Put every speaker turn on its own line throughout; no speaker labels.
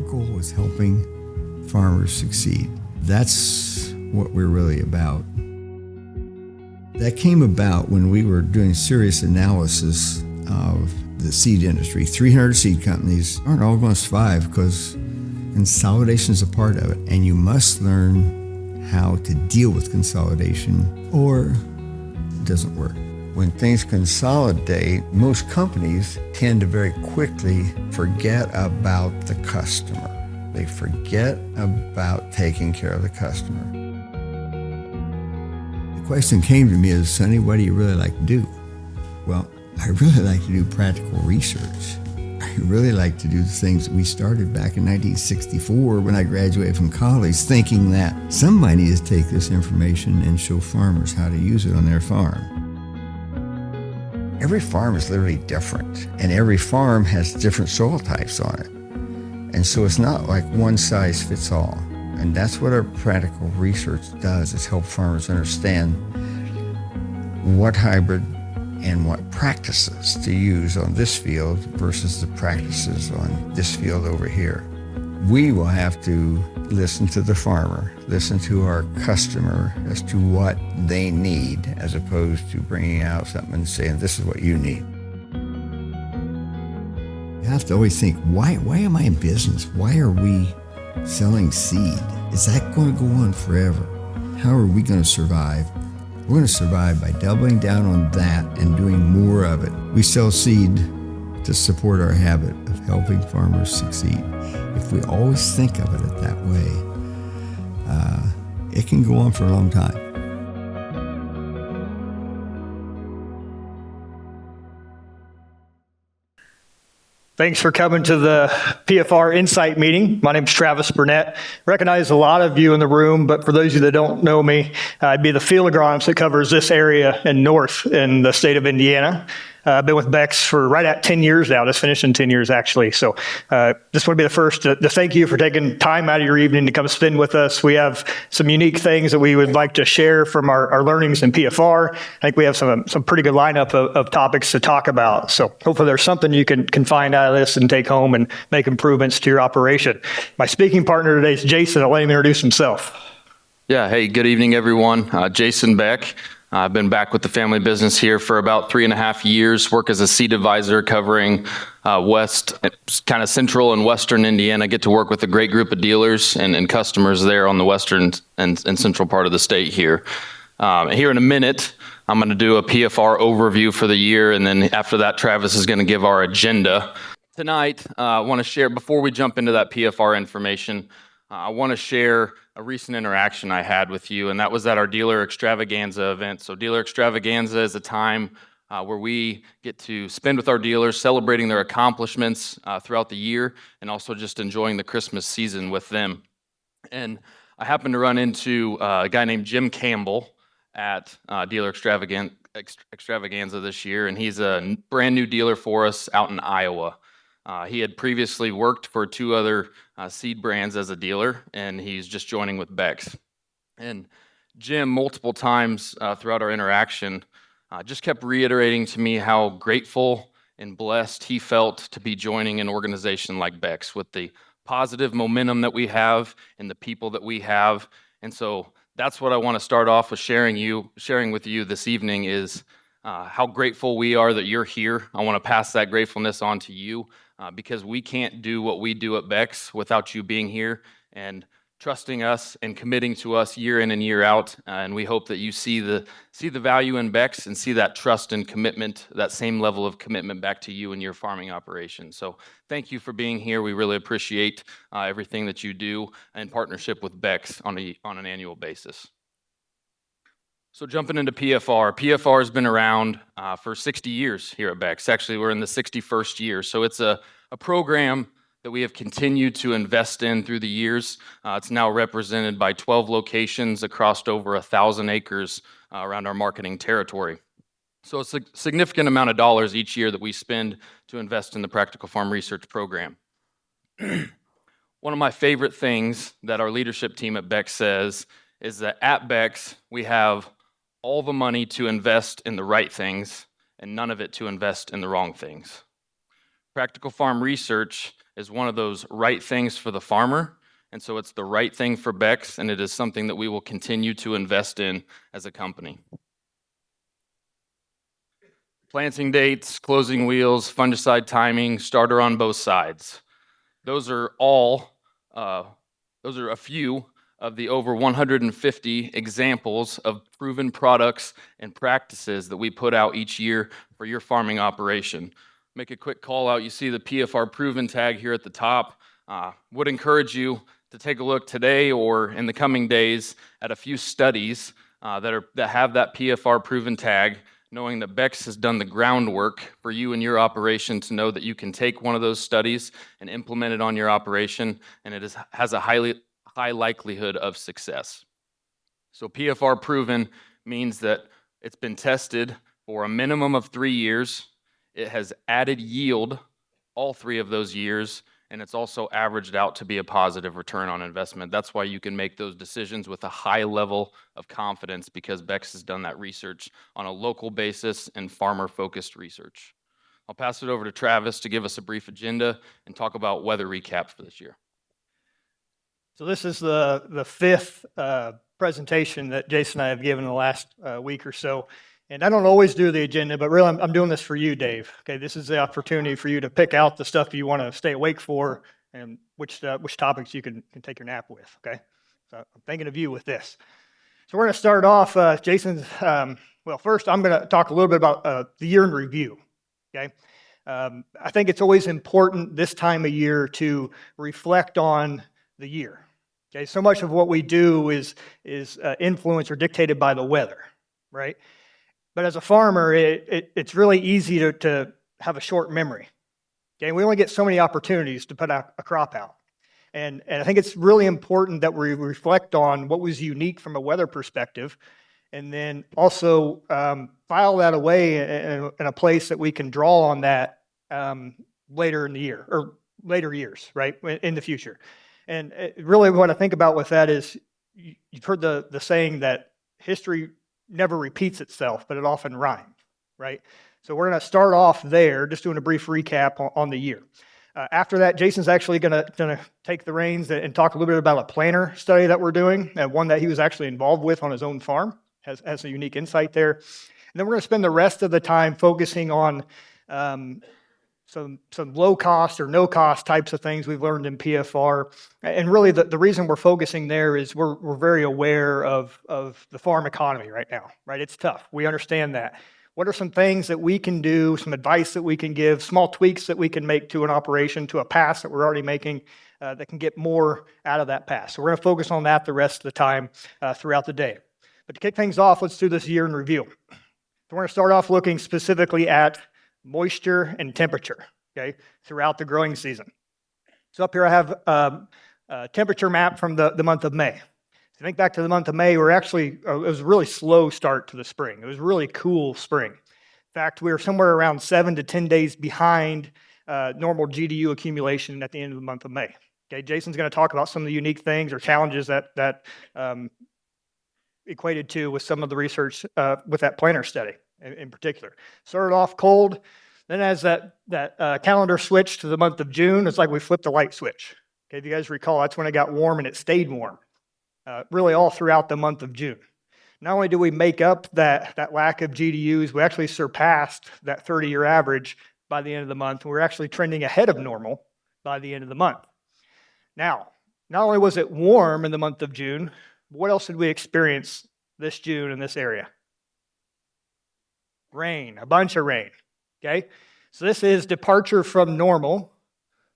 goal is helping farmers succeed. That's what we're really about. That came about when we were doing serious analysis of the seed industry. 300 seed companies aren't all going to survive because consolidation is a part of it, and you must learn how to deal with consolidation or it doesn't work. When things consolidate, most companies tend to very quickly forget about the customer. They forget about taking care of the customer. The question came to me is, Sonny, what do you really like to do? Well, I really like to do practical research. I really like to do the things that we started back in 1964 when I graduated from college, thinking that somebody needs to take this information and show farmers how to use it on their farm. Every farm is literally different, and every farm has different soil types on it. And so it's not like one size fits all. And that's what our practical research does, is help farmers understand what hybrid and what practices to use on this field versus the practices on this field over here. We will have to listen to the farmer, listen to our customer as to what they need, as opposed to bringing out something and saying, this is what you need. You have to always think, why am I in business? Why are we selling seed? Is that going to go on forever? How are we going to survive? We're going to survive by doubling down on that and doing more of it. We sell seed to support our habit of helping farmers succeed. If we always think of it that way, it can go on for a long time.
Thanks for coming to the PFR Insight meeting. My name is Travis Burnett. Recognize a lot of you in the room, but for those of you that don't know me, I'd be the field agronomist that covers this area and north in the state of Indiana. I've been with Beck's for right at 10 years now, just finishing 10 years actually. So just want to be the first to thank you for taking time out of your evening to come spend with us. We have some unique things that we would like to share from our learnings in PFR. I think we have some pretty good lineup of topics to talk about. So hopefully there's something you can find out of this and take home and make improvements to your operation. My speaking partner today is Jason. I'll let him introduce himself.
Yeah, hey, good evening, everyone. Jason Beck. I've been back with the family business here for about 3.5 years, work as a seed advisor covering west, kind of central and western Indiana. Get to work with a great group of dealers and customers there on the western and central part of the state here. Here in a minute, I'm going to do a PFR overview for the year, and then after that, Travis is going to give our agenda. Tonight, I want to share, before we jump into that PFR information, I want to share a recent interaction I had with you, and that was at our Dealer Extravaganza event. So Dealer Extravaganza is a time where we get to spend with our dealers, celebrating their accomplishments throughout the year, and also just enjoying the Christmas season with them. And I happened to run into a guy named Jim Campbell at Dealer Extravaganza this year, and he's a brand new dealer for us out in Iowa. He had previously worked for 2 other seed brands as a dealer, and he's just joining with Beck's. And Jim, multiple times throughout our interaction, just kept reiterating to me how grateful and blessed he felt to be joining an organization like Beck's with the positive momentum that we have and the people that we have. And so that's what I want to start off with sharing with you this evening is how grateful we are that you're here. I want to pass that gratefulness on to you. Because we can't do what we do at Beck's without you being here and trusting us and committing to us year in and year out. And we hope that you see the value in Beck's and see that trust and commitment, that same level of commitment back to you and your farming operation. So thank you for being here. We really appreciate everything that you do in partnership with Beck's on an annual basis. So jumping into PFR. PFR has been around for 60 years here at Beck's. Actually, we're in the 61st year. So it's a program that we have continued to invest in through the years. It's now represented by 12 locations across over 1,000 acres around our marketing territory. So it's a significant amount of dollars each year that we spend to invest in the Practical Farm Research Program. One of my favorite things that our leadership team at Beck's says is that at Beck's, we have all the money to invest in the right things and none of it to invest in the wrong things. Practical Farm Research is one of those right things for the farmer. And so it's the right thing for Beck's, and it is something that we will continue to invest in as a company. Planting dates, closing wheels, fungicide timing, starter on both sides. Those are a few of the over 150 examples of proven products and practices that we put out each year for your farming operation. Make a quick call out. You see the PFR proven tag here at the top. Would encourage you to take a look today or in the coming days at a few studies that have that PFR proven tag, knowing that Beck's has done the groundwork for you and your operation to know that you can take one of those studies and implement it on your operation, and it has a high likelihood of success. So PFR proven means that it's been tested for a minimum of 3 years. It has added yield all 3 of those years, and it's also averaged out to be a positive return on investment. That's why you can make those decisions with a high level of confidence, because Beck's has done that research on a local basis and farmer-focused research. I'll pass it over to Travis to give us a brief agenda and talk about weather recap for this year.
So this is the fifth presentation that Jason and I have given in the last week or so. And I don't always do the agenda, but really I'm doing this for you, Dave. Okay, this is the opportunity for you to pick out the stuff you want to stay awake for and which topics you can take your nap with, okay? So I'm thinking of you with this. So we're going to start off, Jason's, well, first I'm going to talk a little bit about the year in review, okay? I think it's always important this time of year to reflect on the year. Okay, so much of what we do is influenced or dictated by the weather, right? But as a farmer, it's really easy to have a short memory. Okay, we only get so many opportunities to put a crop out. And I think it's really important that we reflect on what was unique from a weather perspective, and then also file that away in a place that we can draw on that later in the year, or later years, right, in the future. And really what I think about with that is, you've heard the saying that history never repeats itself, but it often rhymes, right? So we're going to start off there, just doing a brief recap on the year. After that, Jason's actually going to take the reins and talk a little bit about a planter study that we're doing, and one that he was actually involved with on his own farm. Has a unique insight there. And then we're going to spend the rest of the time focusing on some low cost or no cost types of things we've learned in PFR. And really the reason we're focusing there is we're very aware of the farm economy right now, right? It's tough. We understand that. What are some things that we can do, some advice that we can give, small tweaks that we can make to an operation, to a pass that we're already making that can get more out of that pass? So we're going to focus on that the rest of the time throughout the day. But to kick things off, let's do this year in review. So we're going to start off looking specifically at moisture and temperature, okay, throughout the growing season. So up here I have a temperature map from the month of May. If you think back to the month of May, it was a really slow start to the spring. It was a really cool spring. In fact, we were somewhere around 7 to 10 days behind normal GDU accumulation at the end of the month of May. Okay, Jason's going to talk about some of the unique things or challenges that equated to with some of the research with that planter study in particular. Started off cold, then as that calendar switched to the month of June, it's like we flipped a light switch. Okay, if you guys recall, that's when it got warm, and it stayed warm, really all throughout the month of June. Not only do we make up that lack of GDUs, we actually surpassed that 30-year average by the end of the month. We're actually trending ahead of normal by the end of the month. Now, not only was it warm in the month of June, what else did we experience this June in this area? Rain, a bunch of rain, okay? So this is departure from normal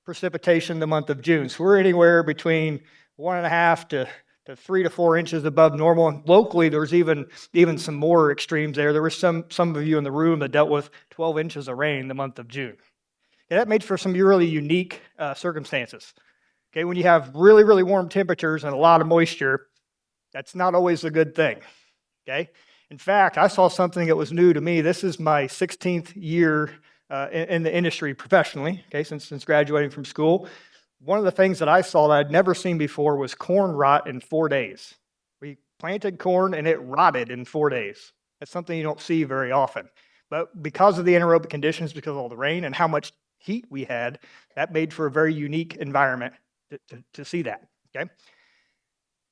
precipitation the month of June. So we're anywhere between 1.5 to 3 to 4 inches above normal. And locally, there was even some more extremes there. There were some of you in the room that dealt with 12 inches of rain the month of June. Okay, that made for some really unique circumstances. Okay, when you have really, really warm temperatures and a lot of moisture, that's not always a good thing, okay? In fact, I saw something that was new to me. This is my 16th year in the industry professionally, okay, since graduating from school. One of the things that I saw that I'd never seen before was corn rot in 4 days. We planted corn and it rotted in 4 days. That's something you don't see very often. But because of the anaerobic conditions, because of all the rain and how much heat we had, that made for a very unique environment to see that, okay?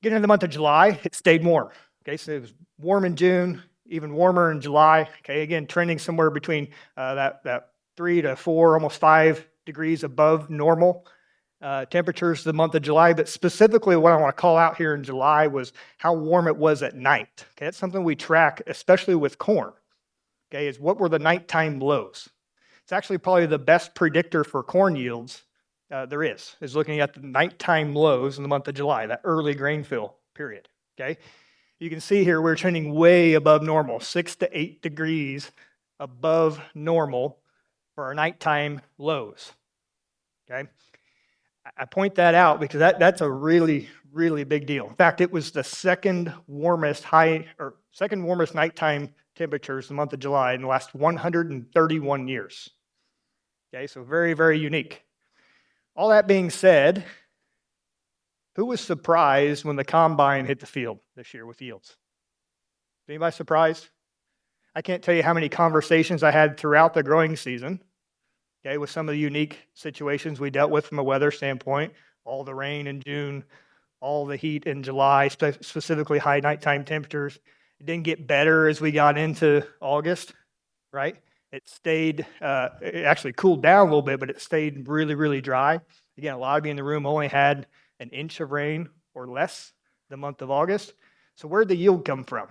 Getting into the month of July, it stayed warm, okay? So it was warm in June, even warmer in July, okay? Again, trending somewhere between that 3 to 4, almost 5 degrees above normal temperatures the month of July. But specifically what I want to call out here in July was how warm it was at night, okay? That's something we track, especially with corn, okay, is what were the nighttime lows. It's actually probably the best predictor for corn yields there is looking at the nighttime lows in the month of July, that early grain fill period, okay? You can see here we're trending way above normal, 6 to 8 degrees above normal for our nighttime lows, okay? I point that out because that's a really, really big deal. In fact, it was the second warmest nighttime temperatures in the month of July in the last 131 years. Okay, so very, very unique. All that being said, who was surprised when the combine hit the field this year with yields? Anybody surprised? I can't tell you how many conversations I had throughout the growing season, okay, with some of the unique situations we dealt with from a weather standpoint, all the rain in June, all the heat in July, specifically high nighttime temperatures. It didn't get better as we got into August, right? It stayed, it actually cooled down a little bit, but it stayed really, really dry. Again, a lot of you in the room only had an inch of rain or less the month of August. So where'd the yield come from?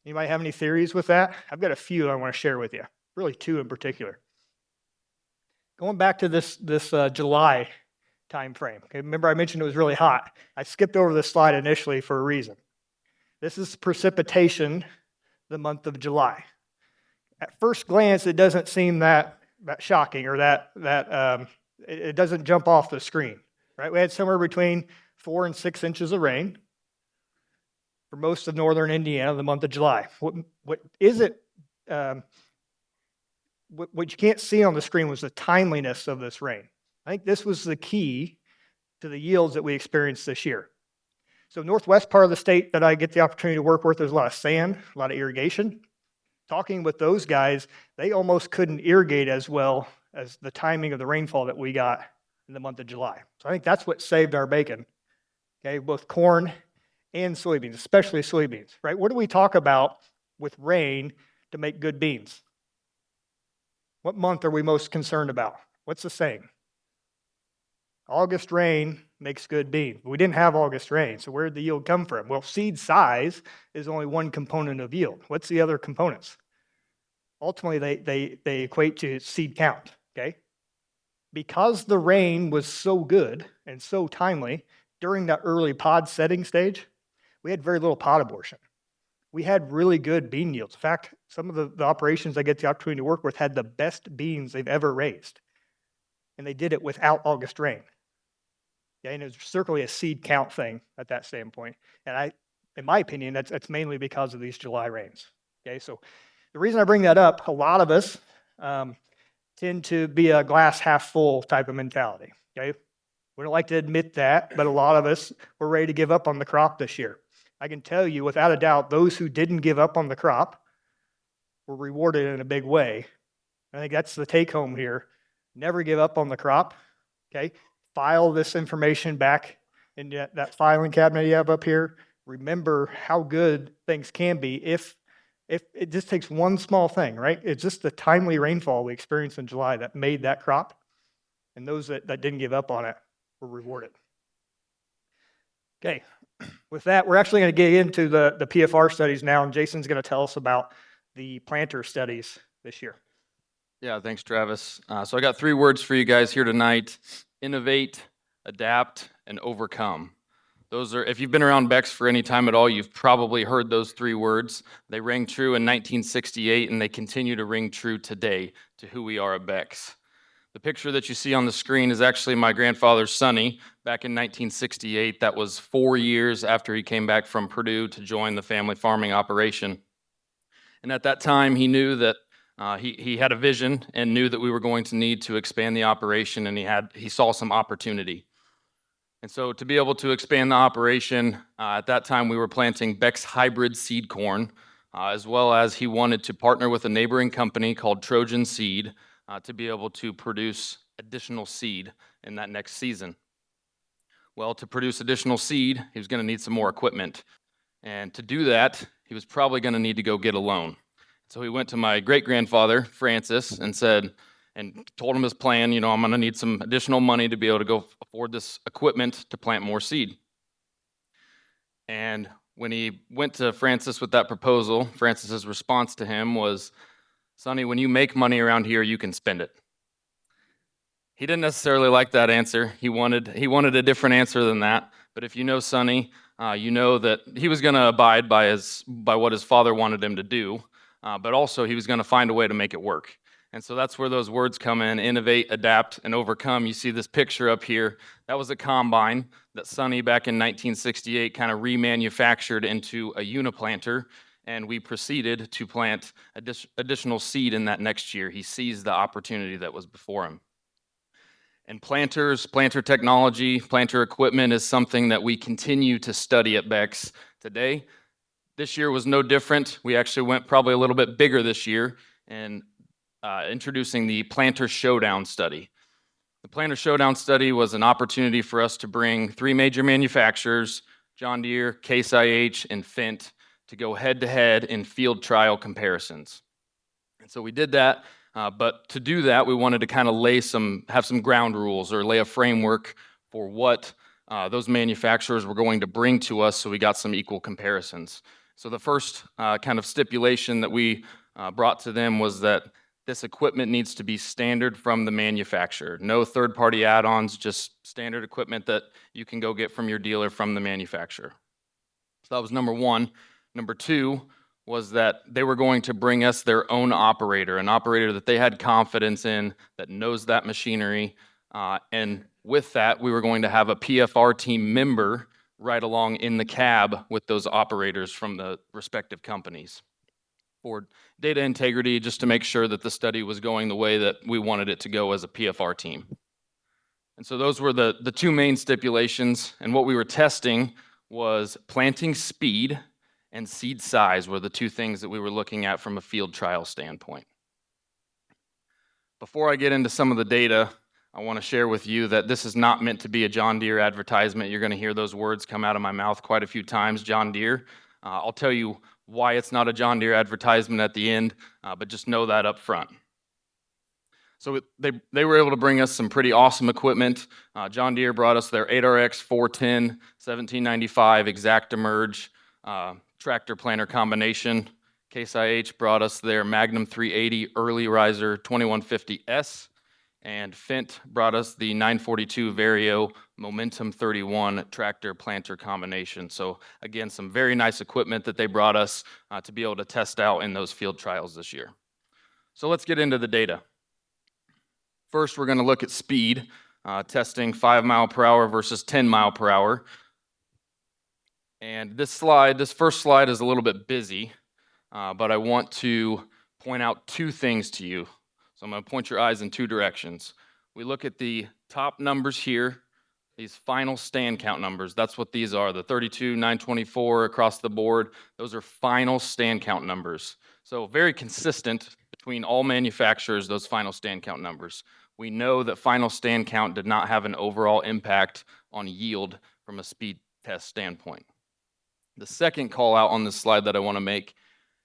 Anybody have any theories with that? I've got a few I want to share with you, really two in particular. Going back to this July time frame. Okay, remember I mentioned it was really hot. I skipped over this slide initially for a reason. This is precipitation the month of July. At first glance, it doesn't seem that shocking or that it doesn't jump off the screen, right? We had somewhere between 4 and 6 inches of rain for most of northern Indiana the month of July. What you can't see on the screen was the timeliness of this rain. I think this was the key to the yields that we experienced this year. So northwest part of the state that I get the opportunity to work with, there's a lot of sand, a lot of irrigation. Talking with those guys, they almost couldn't irrigate as well as the timing of the rainfall that we got in the month of July. So I think that's what saved our bacon, okay, both corn and soybeans, especially soybeans, right? What do we talk about with rain to make good beans? What month are we most concerned about? What's the saying? August rain makes good beans. We didn't have August rain, so where did the yield come from? Well, seed size is only one component of yield. What's the other components? Ultimately, they equate to seed count, okay? Because the rain was so good and so timely during that early pod setting stage, we had very little pod abortion. We had really good bean yields. In fact, some of the operations I get the opportunity to work with had the best beans they've ever raised. And they did it without August rain. Yeah, and it was certainly a seed count thing at that standpoint. And in my opinion, that's mainly because of these July rains. Okay, so the reason I bring that up, a lot of us tend to be a glass half full type of mentality. Okay, we don't like to admit that, but a lot of us were ready to give up on the crop this year. I can tell you without a doubt, those who didn't give up on the crop were rewarded in a big way. I think that's the take home here. Never give up on the crop, okay? File this information back in that filing cabinet you have up here. Remember how good things can be if it just takes one small thing, right? It's just the timely rainfall we experienced in July that made that crop, and those that didn't give up on it were rewarded. Okay, with that, we're actually going to get into the PFR studies now, and Jason's going to tell us about the planter studies this year.
Yeah, thanks, Travis. So I got 3 words for you guys here tonight: innovate, adapt, and overcome. Those are, if you've been around Beck's for any time at all, you've probably heard those 3 words. They rang true in 1968, and they continue to ring true today to who we are at Beck's. The picture that you see on the screen is actually my grandfather, Sonny, back in 1968. That was 4 years after he came back from Purdue to join the family farming operation. And at that time, he knew that he had a vision and knew that we were going to need to expand the operation, and he saw some opportunity. And so to be able to expand the operation, at that time we were planting Beck's hybrid seed corn, as well as he wanted to partner with a neighboring company called Trojan Seed to be able to produce additional seed in that next season. Well, to produce additional seed, he was going to need some more equipment. And to do that, he was probably going to need to go get a loan. So he went to my great-grandfather, Francis, and told him his plan, I'm going to need some additional money to be able to go afford this equipment to plant more seed. And when he went to Francis with that proposal, Francis's response to him was, "Sonny, when you make money around here, you can spend it." He didn't necessarily like that answer. He wanted a different answer than that. But if you know Sonny, you know that he was going to abide by what his father wanted him to do, but also he was going to find a way to make it work. And so that's where those words come in: innovate, adapt, and overcome. You see this picture up here. That was a combine that Sonny back in 1968 kind of remanufactured into a uniplanter, and we proceeded to plant additional seed in that next year. He seized the opportunity that was before him. And planters, planter technology, planter equipment is something that we continue to study at Beck's today. This year was no different. We actually went probably a little bit bigger this year in introducing the Planter Showdown study. The Planter Showdown study was an opportunity for us to bring 3 major manufacturers, John Deere, Case IH, and Fendt, to go head-to-head in field trial comparisons. And so we did that. But to do that, we wanted to kind of have some ground rules or lay a framework for what those manufacturers were going to bring to us, so we got some equal comparisons. So the first kind of stipulation that we brought to them was that this equipment needs to be standard from the manufacturer. No third-party add-ons, just standard equipment that you can go get from your dealer from the manufacturer. So that was number one. Number two was that they were going to bring us their own operator, an operator that they had confidence in, that knows that machinery. And with that, we were going to have a PFR team member right along in the cab with those operators from the respective companies for data integrity, just to make sure that the study was going the way that we wanted it to go as a PFR team. And so those were the 2 main stipulations. And what we were testing was planting speed and seed size were the 2 things that we were looking at from a field trial standpoint. Before I get into some of the data, I want to share with you that this is not meant to be a John Deere advertisement. You're going to hear those words come out of my mouth quite a few times, John Deere. I'll tell you why it's not a John Deere advertisement at the end, but just know that up front. So they were able to bring us some pretty awesome equipment. John Deere brought us their 8RX 410, 1795 ExactEmerge tractor planter combination. Case IH brought us their Magnum 380 Early Riser 2150S, and Fendt brought us the 942 Vario Momentum 31 tractor planter combination. So again, some very nice equipment that they brought us to be able to test out in those field trials this year. So let's get into the data. First, we're going to look at speed, testing 5 mile per hour versus 10 mile per hour. And this first slide is a little bit busy, but I want to point out 2 things to you. So I'm going to point your eyes in 2 directions. We look at the top numbers here, these final stand count numbers. That's what these are, the 32, 924 across the board. Those are final stand count numbers. So very consistent between all manufacturers, those final stand count numbers. We know that final stand count did not have an overall impact on yield from a speed test standpoint. The second call out on this slide that I want to make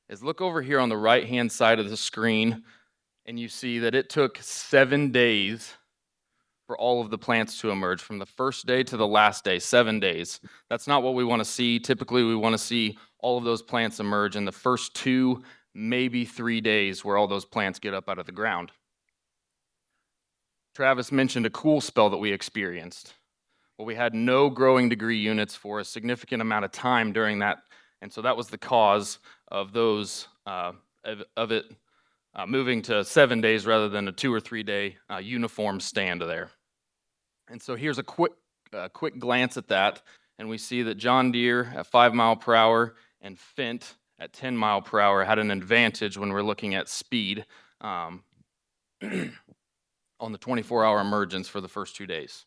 is look over here on the right-hand side of the screen, and you see that it took 7 days for all of the plants to emerge, from the first day to the last day, 7 days. That's not what we want to see. Typically, we want to see all of those plants emerge in the first 2, maybe 3 days, where all those plants get up out of the ground. Travis mentioned a cool spell that we experienced. Well, we had no growing degree units for a significant amount of time during that, and so that was the cause of those moving to 7 days rather than a 2 or 3 day uniform stand there. And so here's a quick glance at that, and we see that John Deere at 5 mile per hour and Fendt at 10 mile per hour had an advantage when we're looking at speed on the 24-hour emergence for the first 2 days.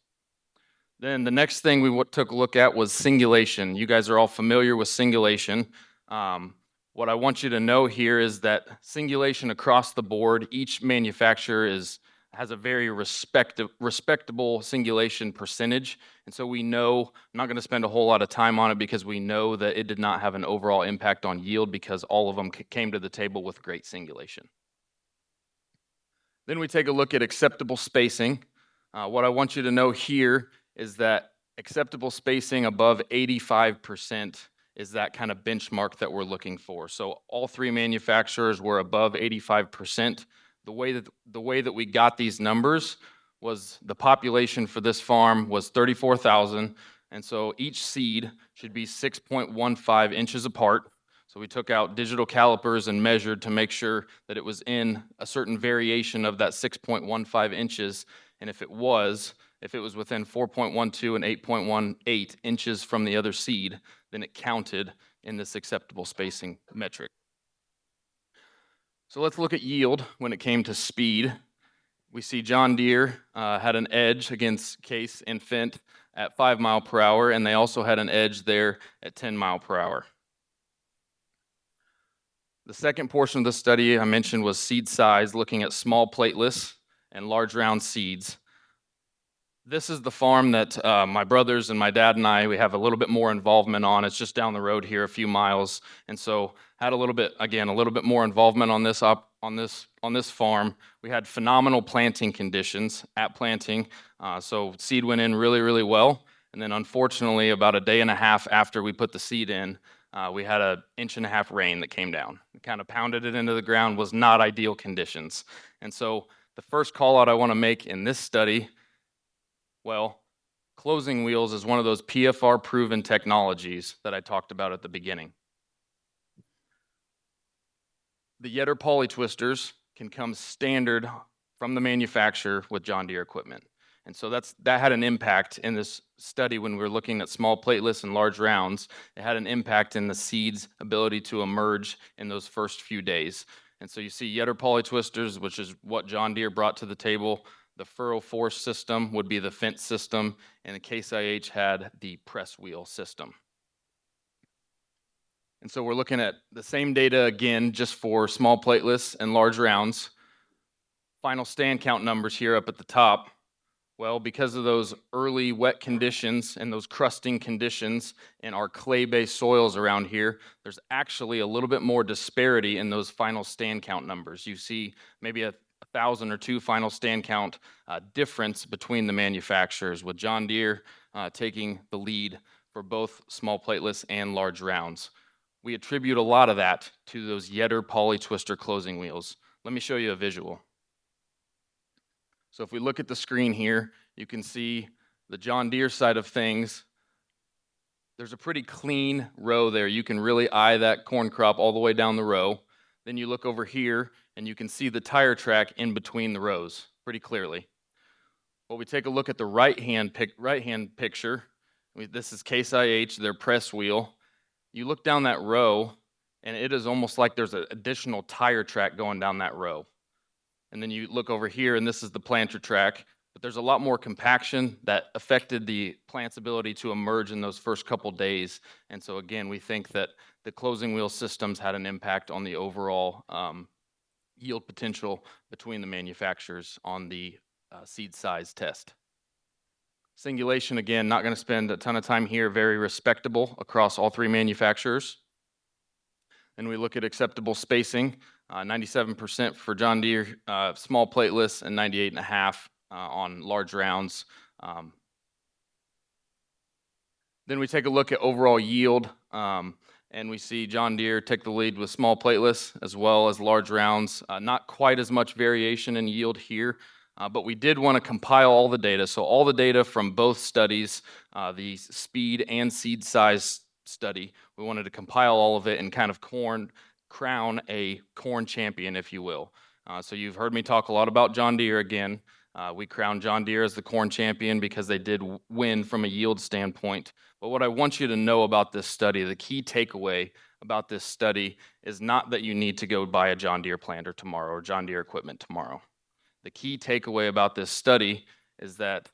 Then the next thing we took a look at was singulation. You guys are all familiar with singulation. What I want you to know here is that singulation across the board, each manufacturer has a very respectable singulation percentage. And so we know, I'm not going to spend a whole lot of time on it because we know that it did not have an overall impact on yield because all of them came to the table with great singulation. Then we take a look at acceptable spacing. What I want you to know here is that acceptable spacing above 85% is that kind of benchmark that we're looking for. So all three manufacturers were above 85%. The way that we got these numbers was the population for this farm was 34,000, and so each seed should be 6.15 inches apart. So we took out digital calipers and measured to make sure that it was in a certain variation of that 6.15 inches, and if it was within 4.12 and 8.18 inches from the other seed, then it counted in this acceptable spacing metric. So let's look at yield when it came to speed. We see John Deere had an edge against Case and Fendt at 5 mile per hour, and they also had an edge there at 10 mile per hour. The second portion of the study I mentioned was seed size, looking at small plateless and large round seeds. This is the farm that my brothers and my dad and I, we have a little bit more involvement on. It's just down the road here, a few miles, and so had a little bit more involvement on this farm. We had phenomenal planting conditions at planting, so seed went in really, really well. And then unfortunately, about a day and a half after we put the seed in, we had an 1.5 inch rain that came down. It kind of pounded it into the ground, was not ideal conditions. And so the first call out I want to make in this study, well, closing wheels is one of those PFR proven technologies that I talked about at the beginning. The Yetter poly twisters can come standard from the manufacturer with John Deere equipment. And so that had an impact in this study when we were looking at small plateless and large rounds. It had an impact in the seed's ability to emerge in those first few days. And so you see Yetter poly twisters, which is what John Deere brought to the table. The furrow force system would be the Fendt system, and the Case IH had the press wheel system. And so we're looking at the same data again, just for small plateless and large rounds. Final stand count numbers here up at the top. Well, because of those early wet conditions and those crusting conditions in our clay-based soils around here, there's actually a little bit more disparity in those final stand count numbers. You see maybe a 1,000 or 2 final stand count difference between the manufacturers, with John Deere taking the lead for both small plateless and large rounds. We attribute a lot of that to those Yetter poly twister closing wheels. Let me show you a visual. So if we look at the screen here, you can see the John Deere side of things. There's a pretty clean row there. You can really eye that corn crop all the way down the row. Then you look over here, and you can see the tire track in between the rows pretty clearly. Well, we take a look at the right-hand picture. This is Case IH, their press wheel. You look down that row, and it is almost like there's an additional tire track going down that row. And then you look over here, and this is the planter track. But there's a lot more compaction that affected the plant's ability to emerge in those first couple days. And so again, we think that the closing wheel systems had an impact on the overall yield potential between the manufacturers on the seed size test. Singulation, again, not going to spend a ton of time here, very respectable across all three manufacturers. And we look at acceptable spacing, 97% for John Deere small plateless and 98.5% on large rounds. Then we take a look at overall yield, and we see John Deere take the lead with small plateless as well as large rounds. Not quite as much variation in yield here, but we did want to compile all the data. So all the data from both studies, the speed and seed size study, we wanted to compile all of it and kind of crown a corn champion, if you will. So you've heard me talk a lot about John Deere again. We crowned John Deere as the corn champion because they did win from a yield standpoint. But what I want you to know about this study, the key takeaway about this study, is not that you need to go buy a John Deere planter tomorrow or John Deere equipment tomorrow. The key takeaway about this study is that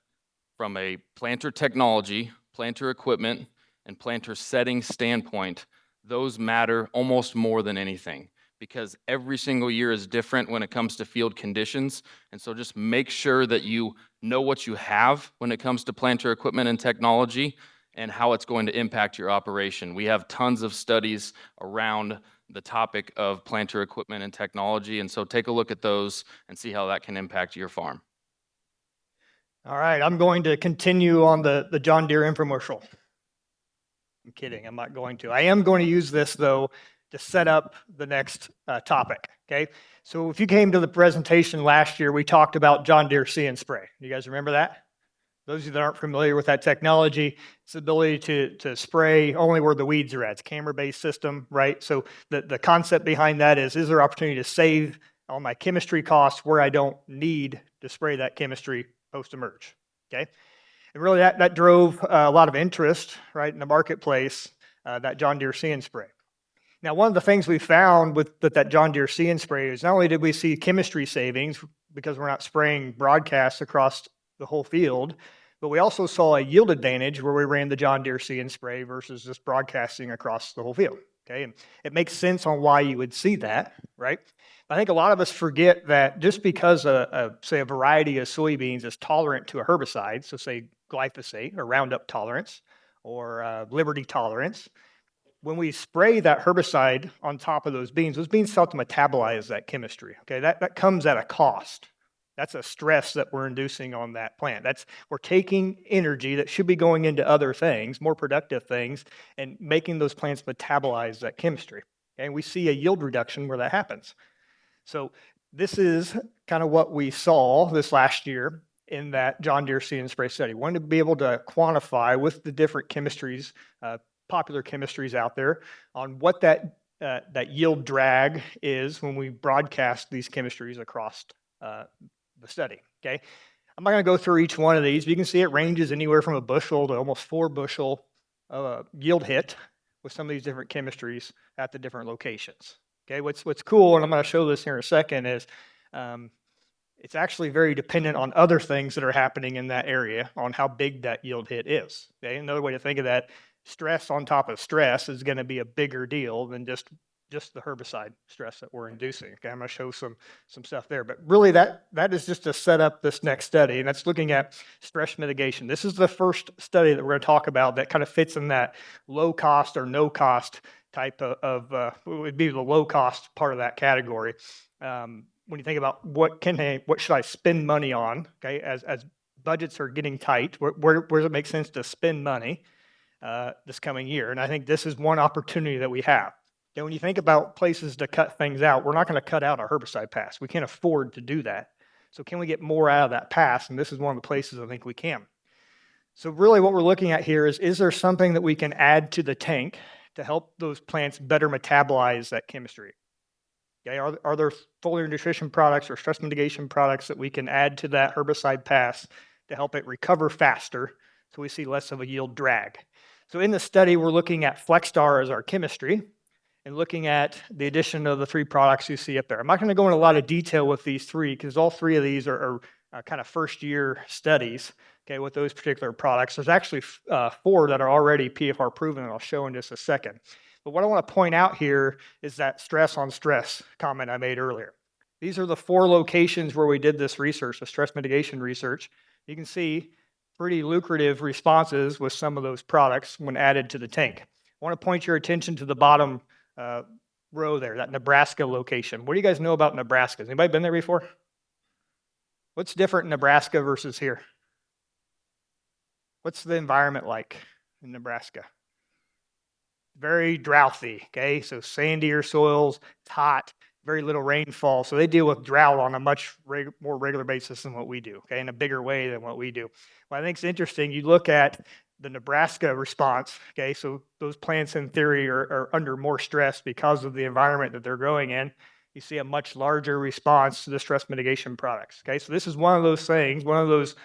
from a planter technology, planter equipment, and planter setting standpoint, those matter almost more than anything, because every single year is different when it comes to field conditions. And so just make sure that you know what you have when it comes to planter equipment and technology and how it's going to impact your operation. We have tons of studies around the topic of planter equipment and technology, and so take a look at those and see how that can impact your farm.
All right, I'm going to continue on the John Deere infomercial. I'm kidding, I'm not going to. I am going to use this, though, to set up the next topic, okay? So if you came to the presentation last year, we talked about John Deere See and Spray. You guys remember that? Those of you that aren't familiar with that technology, it's the ability to spray only where the weeds are at. It's a camera-based system, right? So the concept behind that is there opportunity to save on my chemistry costs where I don't need to spray that chemistry post-emerge, okay? And really that drove a lot of interest, right, in the marketplace, that John Deere See and Spray. Now, one of the things we found with that John Deere See and Spray is not only did we see chemistry savings because we're not spraying broadcasts across the whole field, but we also saw a yield advantage where we ran the John Deere See and Spray versus just broadcasting across the whole field. Okay, and it makes sense on why you would see that, right? I think a lot of us forget that just because say a variety of soybeans is tolerant to a herbicide, so say glyphosate or Roundup tolerance or Liberty tolerance, when we spray that herbicide on top of those beans start to metabolize that chemistry. Okay, that comes at a cost. That's a stress that we're inducing on that plant. We're taking energy that should be going into other things, more productive things, and making those plants metabolize that chemistry. Okay? And we see a yield reduction where that happens. So this is kind of what we saw this last year in that John Deere See and Spray study. We wanted to be able to quantify with the different chemistries, popular chemistries out there, on what that yield drag is when we broadcast these chemistries across the study, okay? I'm not going to go through each one of these. You can see it ranges anywhere from a bushel to almost 4 bushel yield hit with some of these different chemistries at the different locations. Okay, what's cool, and I'm going to show this here in a second, is it's actually very dependent on other things that are happening in that area on how big that yield hit is. Okay, another way to think of that, stress on top of stress is going to be a bigger deal than just the herbicide stress that we're inducing. Okay, I'm going to show some stuff there, but really that is just to set up this next study, and that's looking at stress mitigation. This is the first study that we're going to talk about that kind of fits in that low cost or no cost type of would be the low cost part of that category. When you think about what should I spend money on, okay, as budgets are getting tight, where does it make sense to spend money this coming year? And I think this is one opportunity that we have. And when you think about places to cut things out, we're not going to cut out a herbicide pass. We can't afford to do that. So can we get more out of that pass? And this is one of the places I think we can. So really what we're looking at here is there something that we can add to the tank to help those plants better metabolize that chemistry? Okay, are there foliar nutrition products or stress mitigation products that we can add to that herbicide pass to help it recover faster so we see less of a yield drag? So in the study, we're looking at FlexStar as our chemistry, and looking at the addition of the 3 products you see up there. I'm not going to go into a lot of detail with these 3 because all 3 of these are kind of first-year studies, okay, with those particular products. There's actually 4 that are already PFR proven, and I'll show in just a second. But what I want to point out here is that stress on stress comment I made earlier. These are the 4 locations where we did this research, the stress mitigation research. You can see pretty lucrative responses with some of those products when added to the tank. I want to point your attention to the bottom row there, that Nebraska location. What do you guys know about Nebraska? Has anybody been there before? What's different in Nebraska versus here? What's the environment like in Nebraska? Very drouthy, okay? So sandier soils, it's hot, very little rainfall. So they deal with drought on a much more regular basis than what we do, okay? In a bigger way than what we do. What I think is interesting, you look at the Nebraska response, okay, so those plants in theory are under more stress because of the environment that they're growing in. You see a much larger response to the stress mitigation products, okay? So this is one of those things, one of those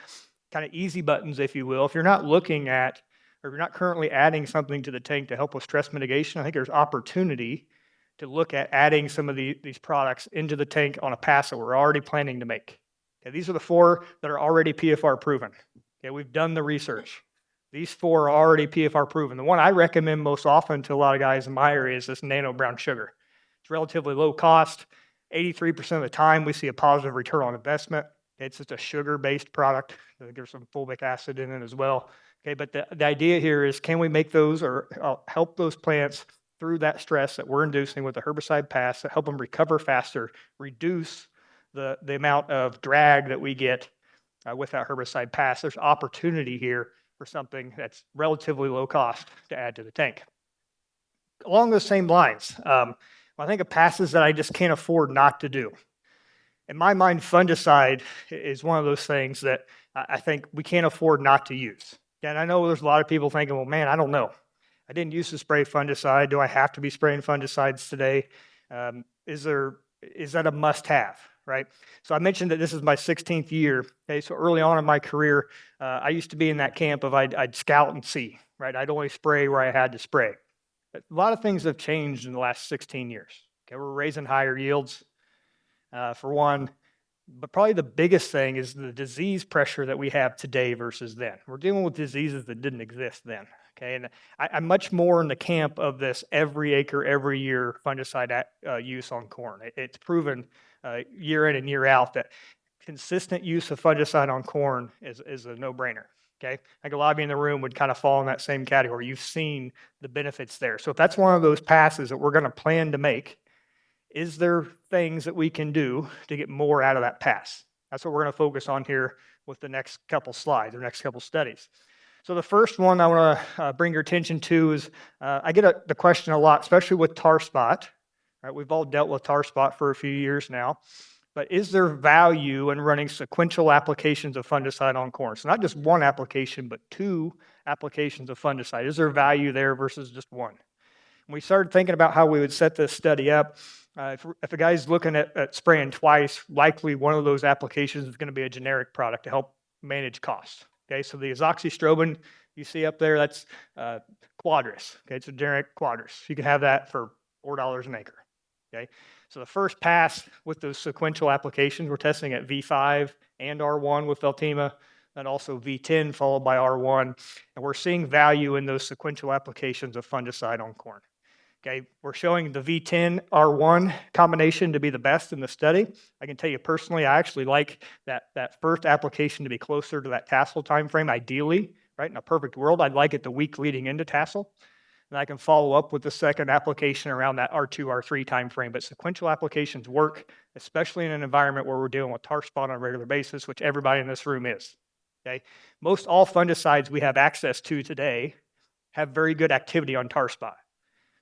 kind of easy buttons, if you will. If you're not looking at, or if you're not currently adding something to the tank to help with stress mitigation, I think there's opportunity to look at adding some of these products into the tank on a pass that we're already planning to make. Okay, these are the 4 that are already PFR proven. Okay, we've done the research. These 4 are already PFR proven. The one I recommend most often to a lot of guys in my area is this nano brown sugar. It's relatively low cost. 83% of the time we see a positive return on investment. It's just a sugar-based product. There's some fulvic acid in it as well. Okay, but the idea here is, can we make those or help those plants through that stress that we're inducing with the herbicide pass, to help them recover faster, reduce the amount of drag that we get with that herbicide pass. There's opportunity here for something that's relatively low cost to add to the tank. Along those same lines, I think of passes that I just can't afford not to do. In my mind, fungicide is one of those things that I think we can't afford not to use. And I know there's a lot of people thinking, well, man, I don't know. I didn't used to spray fungicide. Do I have to be spraying fungicides today? Is that a must-have, right? So I mentioned that this is my 16th year. Okay, so early on in my career, I used to be in that camp of I'd scout and see, right? I'd only spray where I had to spray. But a lot of things have changed in the last 16 years. Okay, we're raising higher yields, for one. But probably the biggest thing is the disease pressure that we have today versus then. We're dealing with diseases that didn't exist then. Okay, and I'm much more in the camp of this every acre, every year fungicide use on corn. It's proven year in and year out that consistent use of fungicide on corn is a no-brainer. Okay, I think a lot of you in the room would kind of fall in that same category. You've seen the benefits there. So if that's one of those passes that we're going to plan to make, is there things that we can do to get more out of that pass? That's what we're going to focus on here with the next couple slides, or next couple studies. So the first one I want to bring your attention to is, I get the question a lot, especially with tar spot. Right, we've all dealt with tar spot for a few years now, but is there value in running sequential applications of fungicide on corn? So not just one application, but 2 applications of fungicide. Is there value there versus just one? When we started thinking about how we would set this study up, if a guy's looking at spraying twice, likely one of those applications is going to be a generic product to help manage costs. Okay, so the azoxystrobin you see up there, that's Quadris. Okay, it's a generic Quadris. You can have that for $4 an acre. Okay, so the first pass with those sequential applications, we're testing at V5 and R1 with Veltima, and also V10 followed by R1, and we're seeing value in those sequential applications of fungicide on corn. Okay, we're showing the V10 R1 combination to be the best in the study. I can tell you personally, I actually like that first application to be closer to that tassel time frame. Ideally, right, in a perfect world, I'd like it the week leading into tassel, and I can follow up with the second application around that R2, R3 time frame. But sequential applications work, especially in an environment where we're dealing with tar spot on a regular basis, which everybody in this room is. Okay, most all fungicides we have access to today have very good activity on tar spot.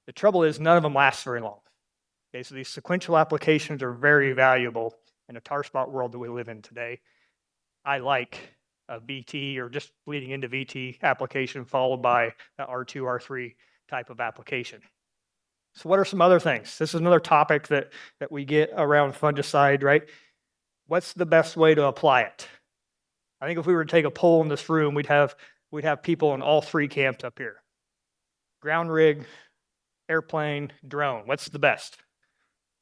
The trouble is none of them last very long. Okay, so these sequential applications are very valuable in a tar spot world that we live in today. I like a VT or just bleeding into VT application followed by an R2, R3 type of application. So what are some other things? This is another topic that we get around fungicide, right? What's the best way to apply it? I think if we were to take a poll in this room, we'd have people in all 3 camps up here. Ground rig, airplane, drone. What's the best?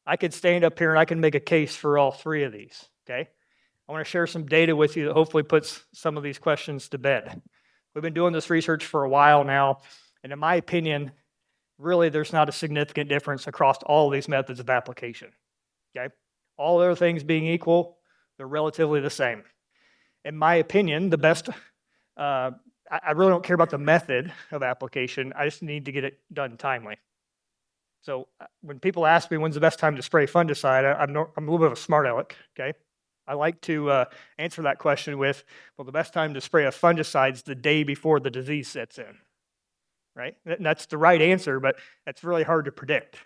I could stand up here and I can make a case for all 3 of these, okay? I want to share some data with you that hopefully puts some of these questions to bed. We've been doing this research for a while now, and in my opinion, really there's not a significant difference across all these methods of application, okay? All other things being equal, they're relatively the same. In my opinion, the best, I really don't care about the method of application. I just need to get it done timely. So when people ask me when's the best time to spray fungicide, I'm a little bit of a smart aleck, okay? I like to answer that question with, well, the best time to spray a fungicide is the day before the disease sets in, right? And that's the right answer, but that's really hard to predict.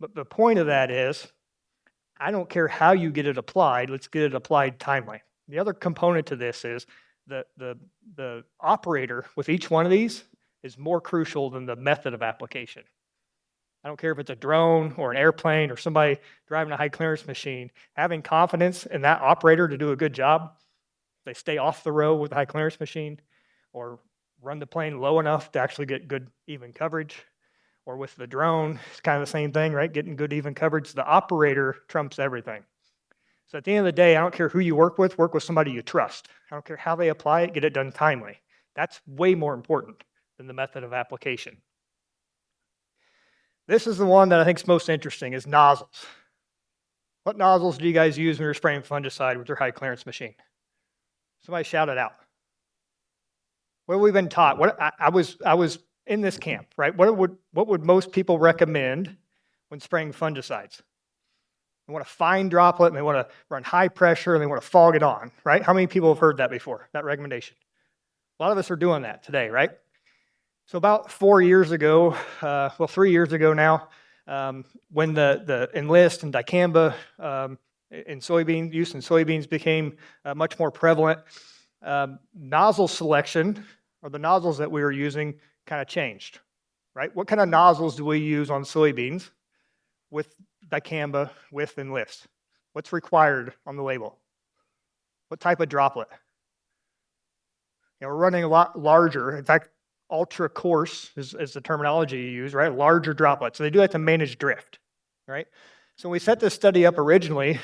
But the point of that is, I don't care how you get it applied, let's get it applied timely. The other component to this is the operator with each one of these is more crucial than the method of application. I don't care if it's a drone or an airplane or somebody driving a high clearance machine, having confidence in that operator to do a good job. They stay off the row with the high clearance machine, or run the plane low enough to actually get good even coverage. Or with the drone, it's kind of the same thing, right? Getting good even coverage. The operator trumps everything. So at the end of the day, I don't care who you work with somebody you trust. I don't care how they apply it, get it done timely. That's way more important than the method of application. This is the one that I think is most interesting, is nozzles. What nozzles do you guys use when you're spraying fungicide with your high clearance machine? Somebody shout it out. What have we been taught? I was in this camp, right? What would most people recommend when spraying fungicides? They want a fine droplet, and they want to run high pressure, and they want to fog it on, right? How many people have heard that before, that recommendation? A lot of us are doing that today, right? So about 4 years ago, 3 years ago now, when the Enlist and dicamba in soybean use in soybeans became much more prevalent, nozzle selection, or the nozzles that we were using, kind of changed, right? What kind of nozzles do we use on soybeans with dicamba, with Enlist? What's required on the label? What type of droplet? We're running a lot larger. In fact, ultra coarse is the terminology you use, right? Larger droplets. So they do that to manage drift, right? So when we set this study up originally,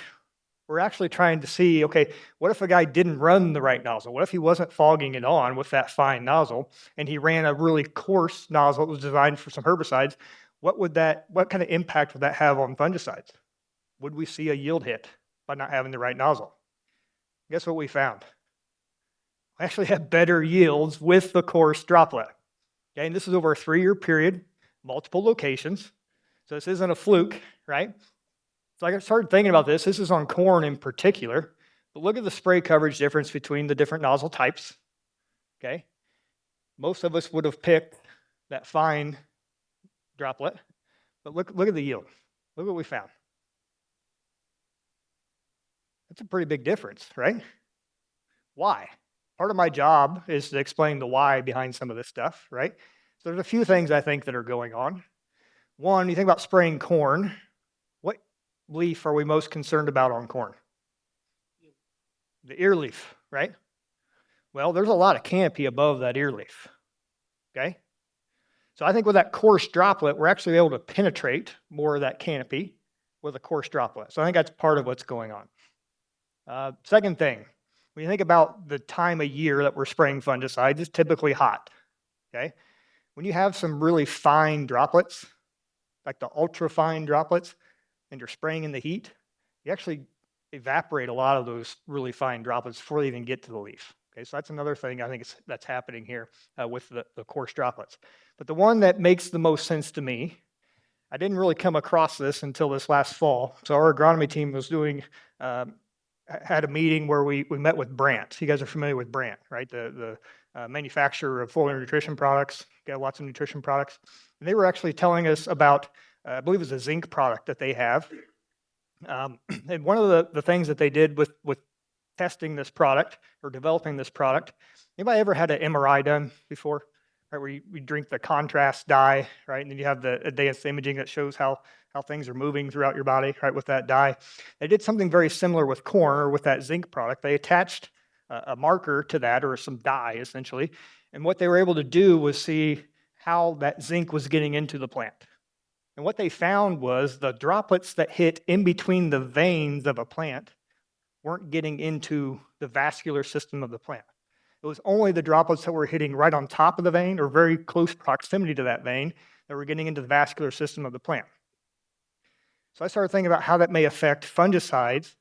we're actually trying to see, okay, what if a guy didn't run the right nozzle? What if he wasn't fogging it on with that fine nozzle and he ran a really coarse nozzle that was designed for some herbicides? What kind of impact would that have on fungicides? Would we see a yield hit by not having the right nozzle? Guess what we found? We actually have better yields with the coarse droplet. Okay, and this is over a 3-year period, multiple locations. So this isn't a fluke, right? So I started thinking about this. This is on corn in particular. But look at the spray coverage difference between the different nozzle types. Okay, most of us would have picked that fine droplet, but look at the yield. Look what we found. That's a pretty big difference, right? Why? Part of my job is to explain the why behind some of this stuff, right? So there's a few things I think that are going on. One, you think about spraying corn. What leaf are we most concerned about on corn? The ear leaf, right? Well, there's a lot of canopy above that ear leaf, okay? So I think with that coarse droplet, we're actually able to penetrate more of that canopy with a coarse droplet. So I think that's part of what's going on. Second thing, when you think about the time of year that we're spraying fungicides, it's typically hot, okay? When you have some really fine droplets, like the ultra fine droplets, and you're spraying in the heat, you actually evaporate a lot of those really fine droplets before they even get to the leaf. Okay, so that's another thing I think that's happening here with the coarse droplets. But the one that makes the most sense to me, I didn't really come across this until this last fall. So our agronomy team was doing had a meeting where we met with Brandt. You guys are familiar with Brandt, right? The manufacturer of foliar nutrition products, got lots of nutrition products. And they were actually telling us about, I believe it was a zinc product that they have. And one of the things that they did with testing this product or developing this product, anybody ever had an MRI done before? Right, where you drink the contrast dye, right? And then you have the advanced imaging that shows how things are moving throughout your body, right, with that dye. They did something very similar with corn or with that zinc product. They attached a marker to that, or some dye, essentially. And what they were able to do was see how that zinc was getting into the plant. And what they found was the droplets that hit in between the veins of a plant weren't getting into the vascular system of the plant. It was only the droplets that were hitting right on top of the vein or very close proximity to that vein that were getting into the vascular system of the plant. So I started thinking about how that may affect fungicides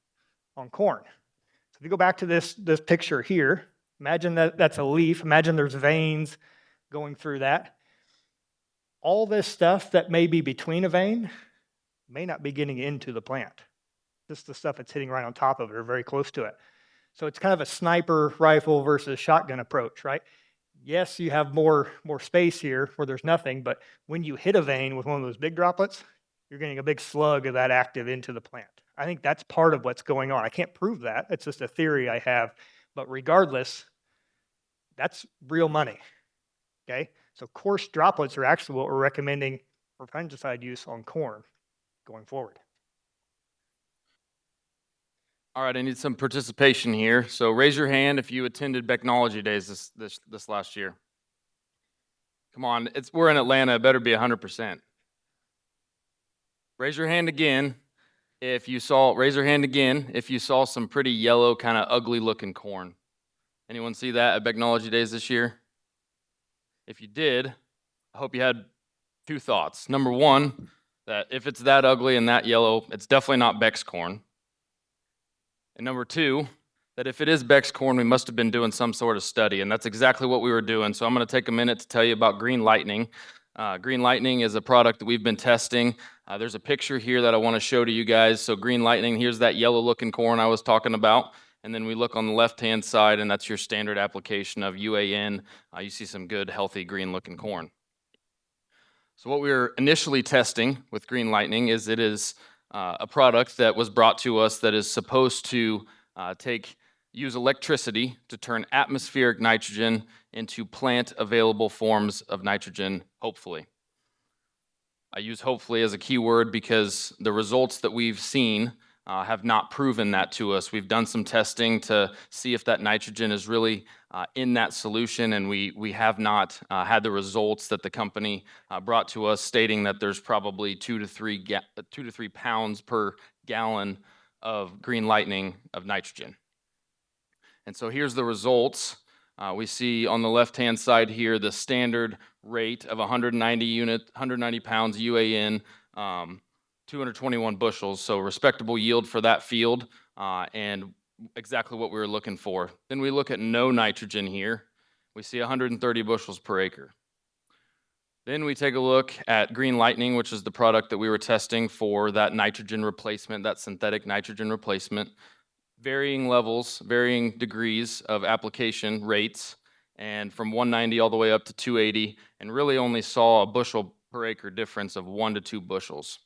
on corn. So if you go back to this picture here, imagine that's a leaf. Imagine there's veins going through that. All this stuff that may be between a vein may not be getting into the plant. Just the stuff that's hitting right on top of it or very close to it. So it's kind of a sniper rifle versus shotgun approach, right? Yes, you have more space here where there's nothing, but when you hit a vein with one of those big droplets, you're getting a big slug of that active into the plant. I think that's part of what's going on. I can't prove that. It's just a theory I have. But regardless, that's real money, okay? So coarse droplets are actually what we're recommending for fungicide use on corn going forward.
All right, I need some participation here. So raise your hand if you attended Becknology Days this last year. Come on, we're in Atlanta. It better be 100%. Raise your hand again if you saw some pretty yellow, kind of ugly looking corn. Anyone see that at Becknology Days this year? If you did, I hope you had two thoughts. Number one, that if it's that ugly and that yellow, it's definitely not Beck's corn. And number two, that if it is Beck's corn, we must have been doing some sort of study, and that's exactly what we were doing. So I'm going to take a minute to tell you about Green Lightning. Green Lightning is a product that we've been testing. There's a picture here that I want to show to you guys. So Green Lightning, here's that yellow-looking corn I was talking about. And then we look on the left-hand side, and that's your standard application of UAN. You see some good, healthy, green-looking corn. So what we were initially testing with Green Lightning is it is a product that was brought to us that is supposed to use electricity to turn atmospheric nitrogen into plant-available forms of nitrogen, hopefully. I use hopefully as a key word because the results that we've seen have not proven that to us. We've done some testing to see if that nitrogen is really in that solution, and we have not had the results that the company brought to us, stating that there's probably 2 to 3 pounds per gallon of Green Lightning of nitrogen. And so here's the results. We see on the left-hand side here the standard rate of 190 pounds UAN, 221 bushels, so respectable yield for that field, and exactly what we were looking for. Then we look at no nitrogen here. We see 130 bushels per acre. Then we take a look at Green Lightning, which is the product that we were testing for that nitrogen replacement, that synthetic nitrogen replacement. Varying levels, varying degrees of application rates, and from 190 all the way up to 280, and really only saw a bushel per acre difference of 1 to 2 bushels.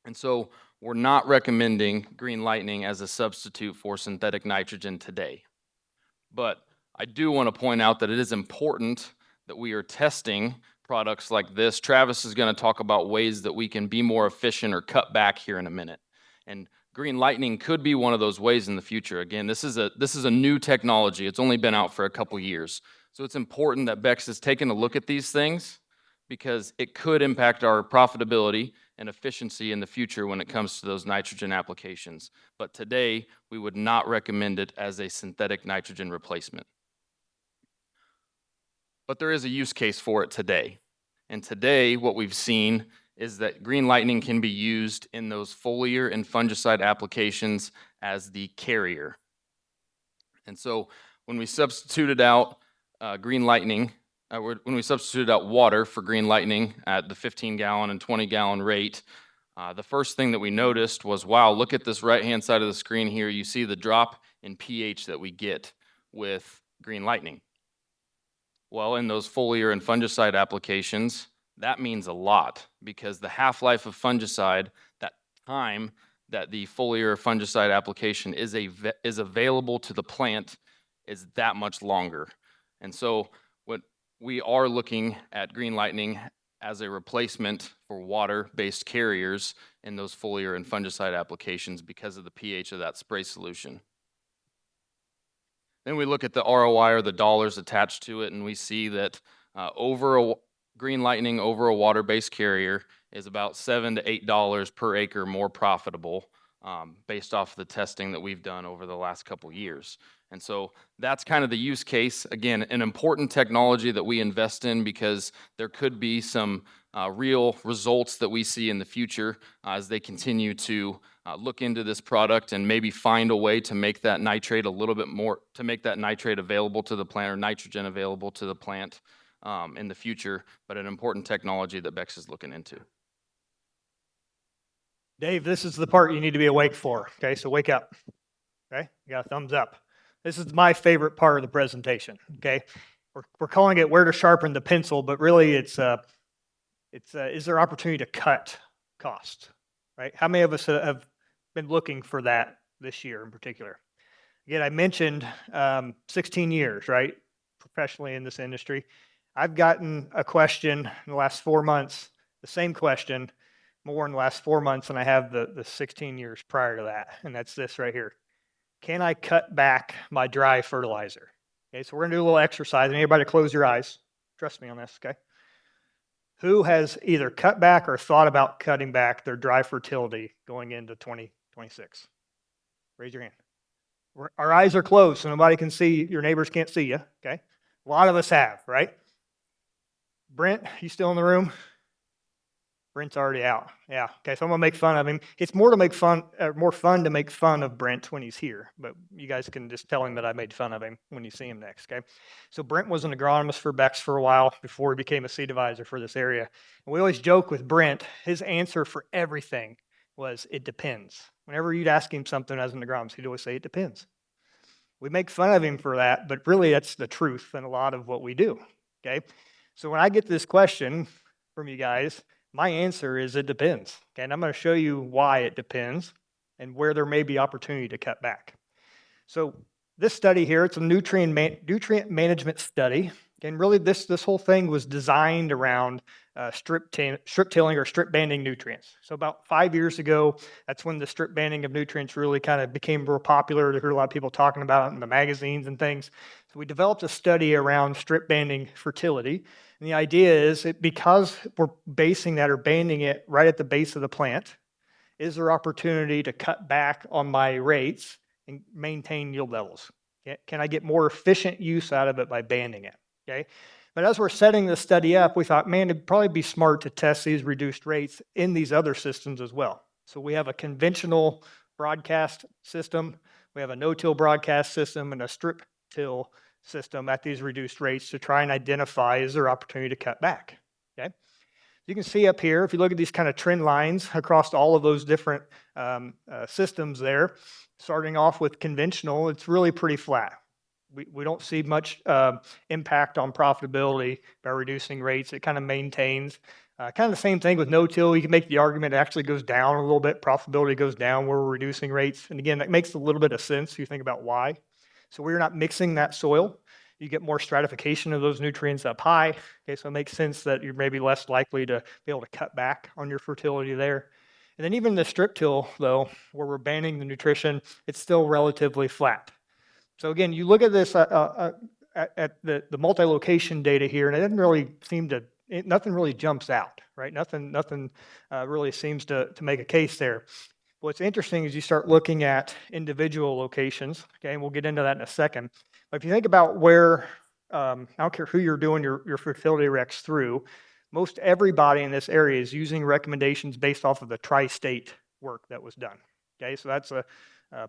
And so we're not recommending Green Lightning as a substitute for synthetic nitrogen today. But I do want to point out that it is important that we are testing products like this. Travis is going to talk about ways that we can be more efficient or cut back here in a minute. And Green Lightning could be one of those ways in the future. Again, this is a new technology. It's only been out for a couple years. So it's important that Beck's has taken a look at these things because it could impact our profitability and efficiency in the future when it comes to those nitrogen applications. But today, we would not recommend it as a synthetic nitrogen replacement. But there is a use case for it today. And today, what we've seen is that Green Lightning can be used in those foliar and fungicide applications as the carrier. And so when we substituted out Green Lightning, when we substituted out water for Green Lightning at the 15-gallon and 20-gallon rate, the first thing that we noticed was, wow, look at this right-hand side of the screen here. You see the drop in pH that we get with Green Lightning. Well, in those foliar and fungicide applications, that means a lot because the half-life of fungicide, that time that the foliar fungicide application is available to the plant, is that much longer. And so what we are looking at Green Lightning as a replacement for water-based carriers in those foliar and fungicide applications because of the pH of that spray solution. Then we look at the ROI or the dollars attached to it, and we see that Green Lightning over a water-based carrier is about $7 to $8 per acre more profitable based off the testing that we've done over the last couple years. And so that's kind of the use case. Again, an important technology that we invest in because there could be some real results that we see in the future as they continue to look into this product and maybe find a way to make that nitrate a little bit more, to make that nitrate available to the plant or nitrogen available to the plant in the future, but an important technology that Beck's is looking into.
Dave, this is the part you need to be awake for, okay? So wake up, okay? You got a thumbs up. This is my favorite part of the presentation, okay? We're calling it where to sharpen the pencil, but really it's is there opportunity to cut cost, right? How many of us have been looking for that this year in particular? Again, I mentioned 16 years, right, professionally in this industry. I've gotten a question in the last 4 months, the same question, more in the last 4 months than I have the 16 years prior to that, and that's this right here. Can I cut back my dry fertilizer? Okay, so we're gonna do a little exercise. I need everybody to close your eyes. Trust me on this, okay? Who has either cut back or thought about cutting back their dry fertility going into 2026? Raise your hand. Our eyes are closed, so nobody can see, your neighbors can't see you, okay? A lot of us have, right? Brent, you still in the room? Brent's already out. Yeah. Okay. So I'm gonna make fun of him. It's more fun to make fun of Brent when he's here. But you guys can just tell him that I made fun of him when you see him next. Okay. So Brent was an agronomist for Beck's for a while before he became a seed advisor for this area. And we always joke with Brent. His answer for everything was "it depends." Whenever you'd ask him something as an agronomist, he'd always say "it depends." We make fun of him for that, but really that's the truth in a lot of what we do. Okay. So when I get this question from you guys, my answer is it depends. Okay, and I'm going to show you why it depends and where there may be opportunity to cut back. So this study here, it's a nutrient management study. And really this whole thing was designed around strip tilling or strip banding nutrients. So about 5 years ago, that's when the strip banding of nutrients really kind of became more popular. I heard a lot of people talking about it in the magazines and things. So we developed a study around strip banding fertility. And the idea is because we're basing that or banding it right at the base of the plant, is there opportunity to cut back on my rates and maintain yield levels? Can I get more efficient use out of it by banding it? Okay. But as we're setting the study up, we thought, man, it'd probably be smart to test these reduced rates in these other systems as well. So we have a conventional broadcast system, we have a no-till broadcast system, and a strip till system at these reduced rates to try and identify is there opportunity to cut back. Okay. You can see up here, if you look at these kind of trend lines across all of those different systems there, starting off with conventional, it's really pretty flat. We don't see much impact on profitability by reducing rates. It kind of maintains. Kind of the same thing with no-till. You can make the argument it actually goes down a little bit. Profitability goes down where we're reducing rates. And again, that makes a little bit of sense if you think about why. So we're not mixing that soil. You get more stratification of those nutrients up high. Okay, so it makes sense that you're maybe less likely to be able to cut back on your fertility there. And then even the strip till, though, where we're banning the nutrition, it's still relatively flat. So again, you look at this at the multi-location data here, and it doesn't really seem to, nothing really jumps out, right? Nothing really seems to make a case there. What's interesting is you start looking at individual locations, okay, and we'll get into that in a second. But if you think about where, I don't care who you're doing your fertility recs through, most everybody in this area is using recommendations based off of the tri-state work that was done. Okay, so that's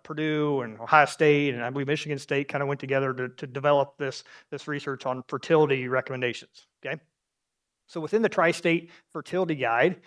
Purdue and Ohio State, and I believe Michigan State kind of went together to develop this research on fertility recommendations. Okay, so within the tri-state fertility guide,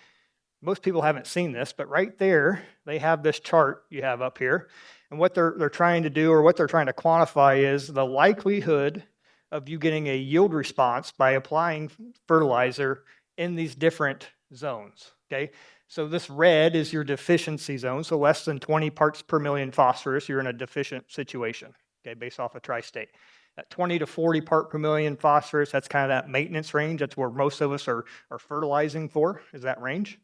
most people haven't seen this, but right there they have this chart you have up here, and what they're trying to do or what they're trying to quantify is the likelihood of you getting a yield response by applying fertilizer in these different zones. Okay, so this red is your deficiency zone, so less than 20 parts per million phosphorus, you're in a deficient situation, okay, based off of tri-state. At 20 to 40 part per million phosphorus, that's kind of that maintenance range. That's where most of us are fertilizing for, is that range.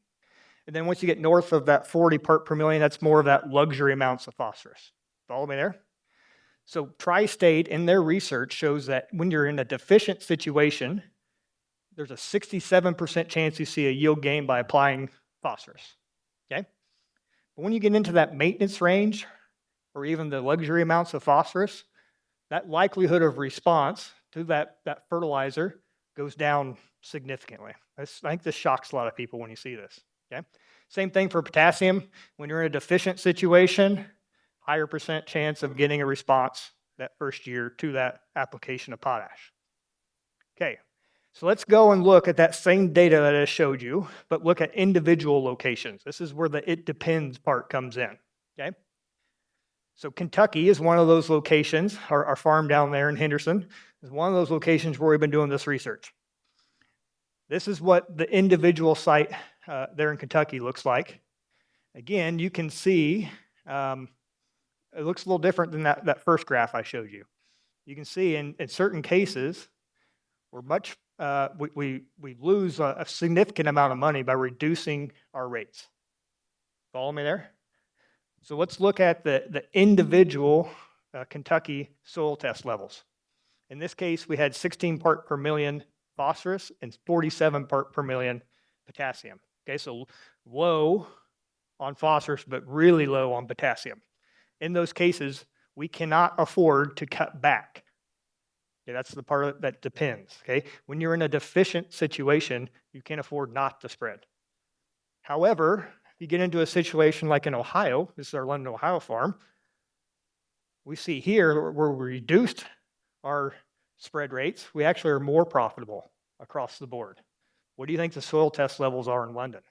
And then once you get north of that 40 part per million, that's more of that luxury amounts of phosphorus. Follow me there? So Tri-State in their research shows that when you're in a deficient situation, there's a 67% chance you see a yield gain by applying phosphorus. Okay? But when you get into that maintenance range, or even the luxury amounts of phosphorus, that likelihood of response to that fertilizer goes down significantly. I think this shocks a lot of people when you see this. Okay? Same thing for potassium. When you're in a deficient situation, higher percent chance of getting a response that first year to that application of potash. Okay, so let's go and look at that same data that I showed you, but look at individual locations. This is where the it depends part comes in. Okay, so Kentucky is one of those locations. Our farm down there in Henderson is one of those locations where we've been doing this research. This is what the individual site there in Kentucky looks like. Again, you can see it looks a little different than that first graph I showed you. You can see in certain cases, we lose a significant amount of money by reducing our rates. Follow me there? So let's look at the individual Kentucky soil test levels. In this case, we had 16 part per million phosphorus and 47 part per million potassium. Okay, so low on phosphorus, but really low on potassium. In those cases, we cannot afford to cut back. Okay, that's the part that depends. Okay, when you're in a deficient situation, you can't afford not to spread. However, if you get into a situation like in Ohio, this is our London, Ohio farm, we see here where we reduced our spread rates, we actually are more profitable across the board. What do you think the soil test levels are in London?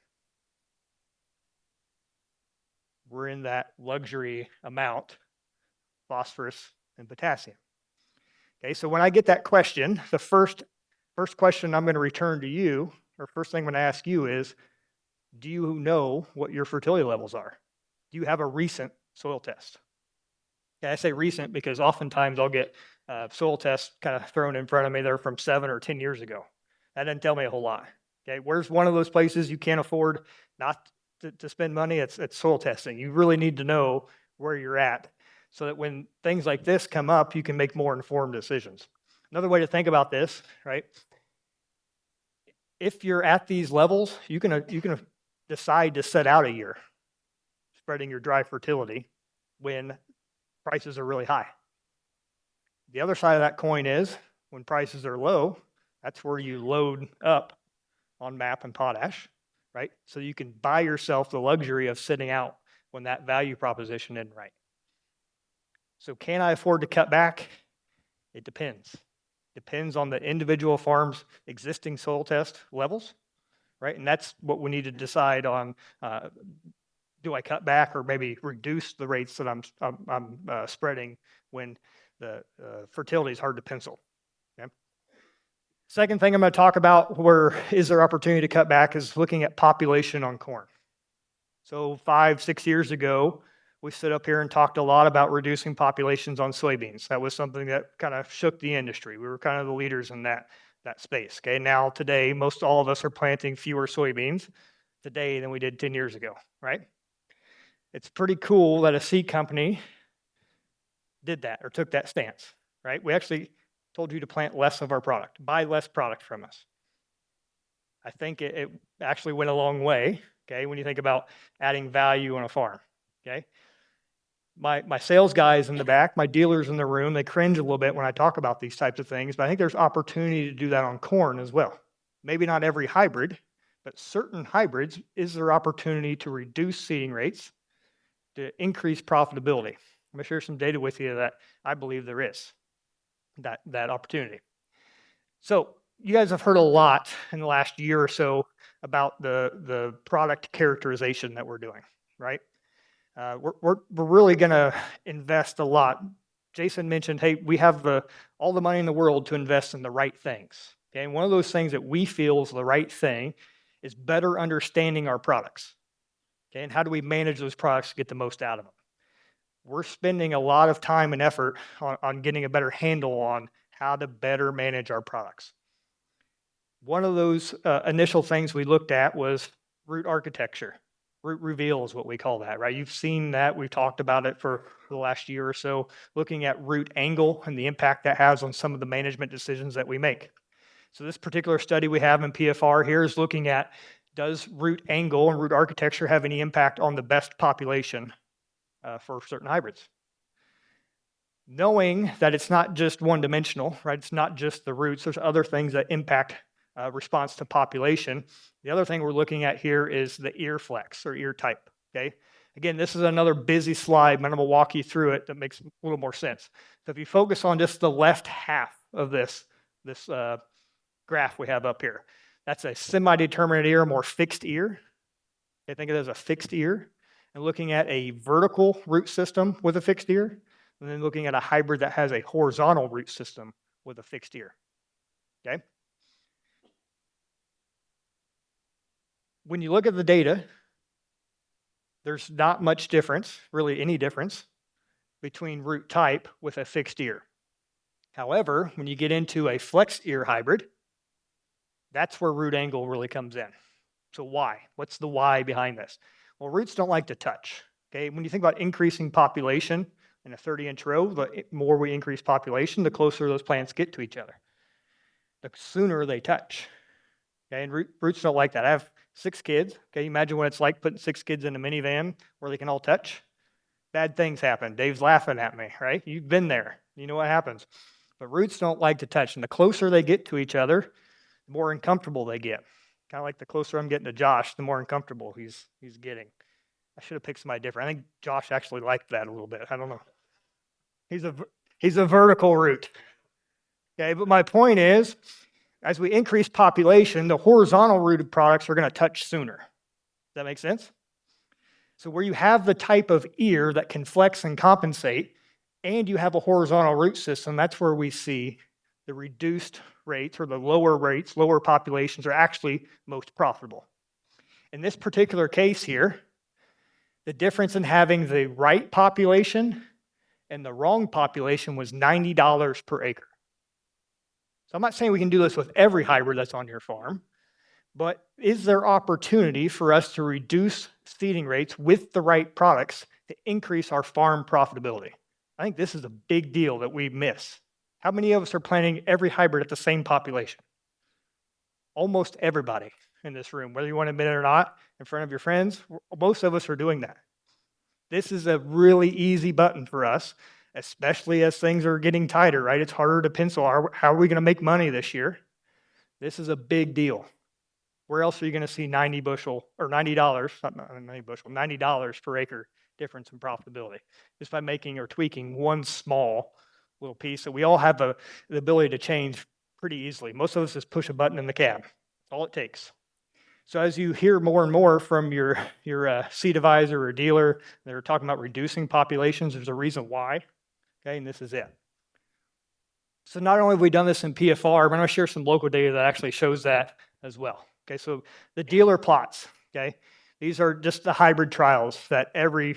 We're in that luxury amount, phosphorus and potassium. Okay, so when I get that question, the first question I'm going to return to you, or first thing I'm going to ask you is, do you know what your fertility levels are? Do you have a recent soil test? Okay, I say recent because oftentimes I'll get soil tests kind of thrown in front of me. They're from 7 or 10 years ago. That doesn't tell me a whole lot. Okay, where's one of those places you can't afford not to spend money? It's soil testing. You really need to know where you're at so that when things like this come up, you can make more informed decisions. Another way to think about this, right? If you're at these levels, you can decide to set out a year spreading your dry fertility when prices are really high. The other side of that coin is when prices are low, that's where you load up on MAP and potash, right? So you can buy yourself the luxury of sitting out when that value proposition isn't right. So can I afford to cut back? It depends. Depends on the individual farm's existing soil test levels, right? And that's what we need to decide on. Do I cut back or maybe reduce the rates that I'm spreading when the fertility is hard to pencil? Okay. Second thing I'm going to talk about where is there opportunity to cut back is looking at population on corn. So 5-6 years ago, we stood up here and talked a lot about reducing populations on soybeans. That was something that kind of shook the industry. We were kind of the leaders in that space. Okay, now today, most all of us are planting fewer soybeans today than we did 10 years ago, right? It's pretty cool that a seed company did that or took that stance, right? We actually told you to plant less of our product, buy less product from us. I think it actually went a long way, okay, when you think about adding value on a farm, okay? My sales guys in the back, my dealers in the room, they cringe a little bit when I talk about these types of things, but I think there's opportunity to do that on corn as well. Maybe not every hybrid, but certain hybrids, is there opportunity to reduce seeding rates to increase profitability? I'm going to share some data with you that I believe there is that opportunity. So you guys have heard a lot in the last year or so about the product characterization that we're doing, right? We're really going to invest a lot. Jason mentioned, hey, we have all the money in the world to invest in the right things. Okay, and one of those things that we feel is the right thing is better understanding our products. Okay, and how do we manage those products to get the most out of them? We're spending a lot of time and effort on getting a better handle on how to better manage our products. One of those initial things we looked at was root architecture. Root reveal is what we call that, right? You've seen that. We've talked about it for the last year or so, looking at root angle and the impact that has on some of the management decisions that we make. So this particular study we have in PFR here is looking at, does root angle and root architecture have any impact on the best population for certain hybrids? Knowing that it's not just one-dimensional, right? It's not just the roots. There's other things that impact response to population. The other thing we're looking at here is the ear flex or ear type, okay? Again, this is another busy slide, but I'm gonna walk you through it that makes a little more sense. So if you focus on just the left half of this graph we have up here, that's a semi-determinate ear, more fixed ear. Okay, think of it as a fixed ear. And looking at a vertical root system with a fixed ear, and then looking at a hybrid that has a horizontal root system with a fixed ear, okay? When you look at the data, there's not much difference, really any difference, between root type with a fixed ear. However, when you get into a flex ear hybrid, that's where root angle really comes in. So why? What's the why behind this? Well, roots don't like to touch, okay? When you think about increasing population in a 30-inch row, the more we increase population, the closer those plants get to each other. The sooner they touch, okay? And roots don't like that. I have 6 kids, okay? Imagine what it's like putting 6 kids in a minivan where they can all touch. Bad things happen. Dave's laughing at me, right? You've been there. You know what happens. but roots don't like to touch. And the closer they get to each other, the more uncomfortable they get. Kind of like the closer I'm getting to Josh, the more uncomfortable he's getting. I should have picked somebody different. I think Josh actually liked that a little bit. I don't know. He's a vertical root. Okay, but my point is, as we increase population, the horizontal rooted products are going to touch sooner. Does that make sense? So where you have the type of ear that can flex and compensate, and you have a horizontal root system, that's where we see the reduced rates or the lower rates, lower populations are actually most profitable. In this particular case here, the difference in having the right population and the wrong population was $90 per acre. So I'm not saying we can do this with every hybrid that's on your farm, but is there opportunity for us to reduce seeding rates with the right products to increase our farm profitability? I think this is a big deal that we miss. How many of us are planting every hybrid at the same population? Almost everybody in this room, whether you want to admit it or not, in front of your friends, most of us are doing that. This is a really easy button for us, especially as things are getting tighter, right? It's harder to pencil. How are we going to make money this year? This is a big deal. Where else are you going to see 90 bushel or $90, not 90 bushel, $90 per acre difference in profitability? Just by making or tweaking one small little piece that we all have the ability to change pretty easily. Most of us just push a button in the cab. That's all it takes. So as you hear more and more from your seed advisor or dealer, they're talking about reducing populations. There's a reason why. Okay, and this is it. So not only have we done this in PFR, but I'm going to share some local data that actually shows that as well. Okay, so the dealer plots, okay, these are just the hybrid trials that every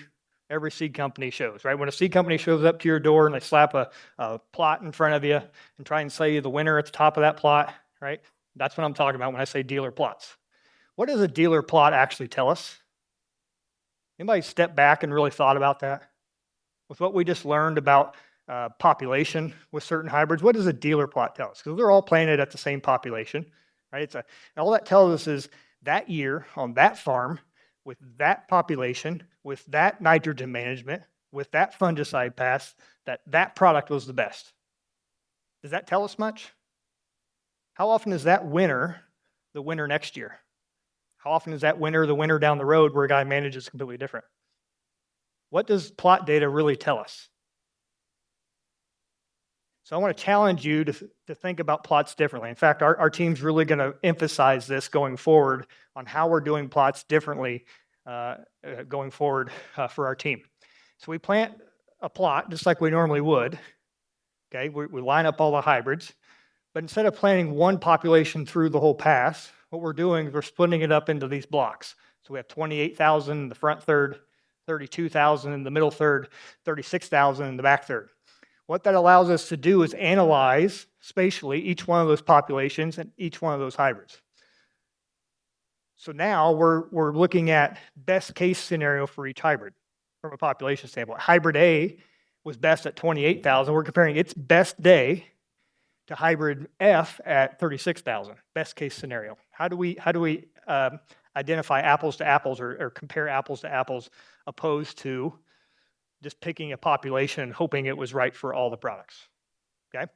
seed company shows, right? When a seed company shows up to your door and they slap a plot in front of you and try and sell you the winner at the top of that plot, right? That's what I'm talking about when I say dealer plots. What does a dealer plot actually tell us? Anybody step back and really thought about that? With what we just learned about population with certain hybrids, what does a dealer plot tell us? Because they're all planted at the same population, right? And all that tells us is that year on that farm, with that population, with that nitrogen management, with that fungicide pass, that product was the best. Does that tell us much? How often is that winner the winner next year? How often is that winner the winner down the road where a guy manages completely different? What does plot data really tell us? So I want to challenge you to think about plots differently. In fact, our team's really going to emphasize this going forward on how we're doing plots differently going forward for our team. So we plant a plot just like we normally would. Okay, we line up all the hybrids, but instead of planting one population through the whole pass, what we're doing is we're splitting it up into these blocks. So we have 28,000 in the front third, 32,000 in the middle third, 36,000 in the back third. What that allows us to do is analyze spatially each one of those populations and each one of those hybrids. So now we're looking at best case scenario for each hybrid from a population standpoint. Hybrid A was best at 28,000. We're comparing its best day to hybrid F at 36,000. Best case scenario. How do we identify apples to apples or compare apples to apples opposed to just picking a population and hoping it was right for all the products? Okay.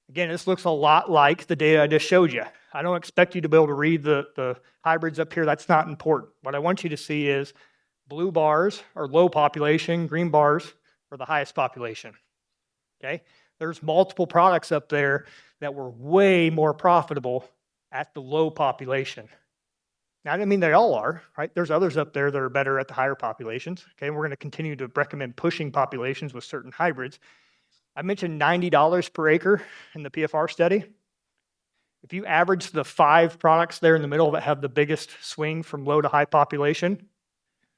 Again, this looks a lot like the data I just showed you. I don't expect you to be able to read the hybrids up here. That's not important. What I want you to see is blue bars are low population, green bars are the highest population. Okay. There's multiple products up there that were way more profitable at the low population. Now, I didn't mean they all are, right? There's others up there that are better at the higher populations. Okay, and we're going to continue to recommend pushing populations with certain hybrids. I mentioned $90 per acre in the PFR study. If you average the 5 products there in the middle that have the biggest swing from low to high population,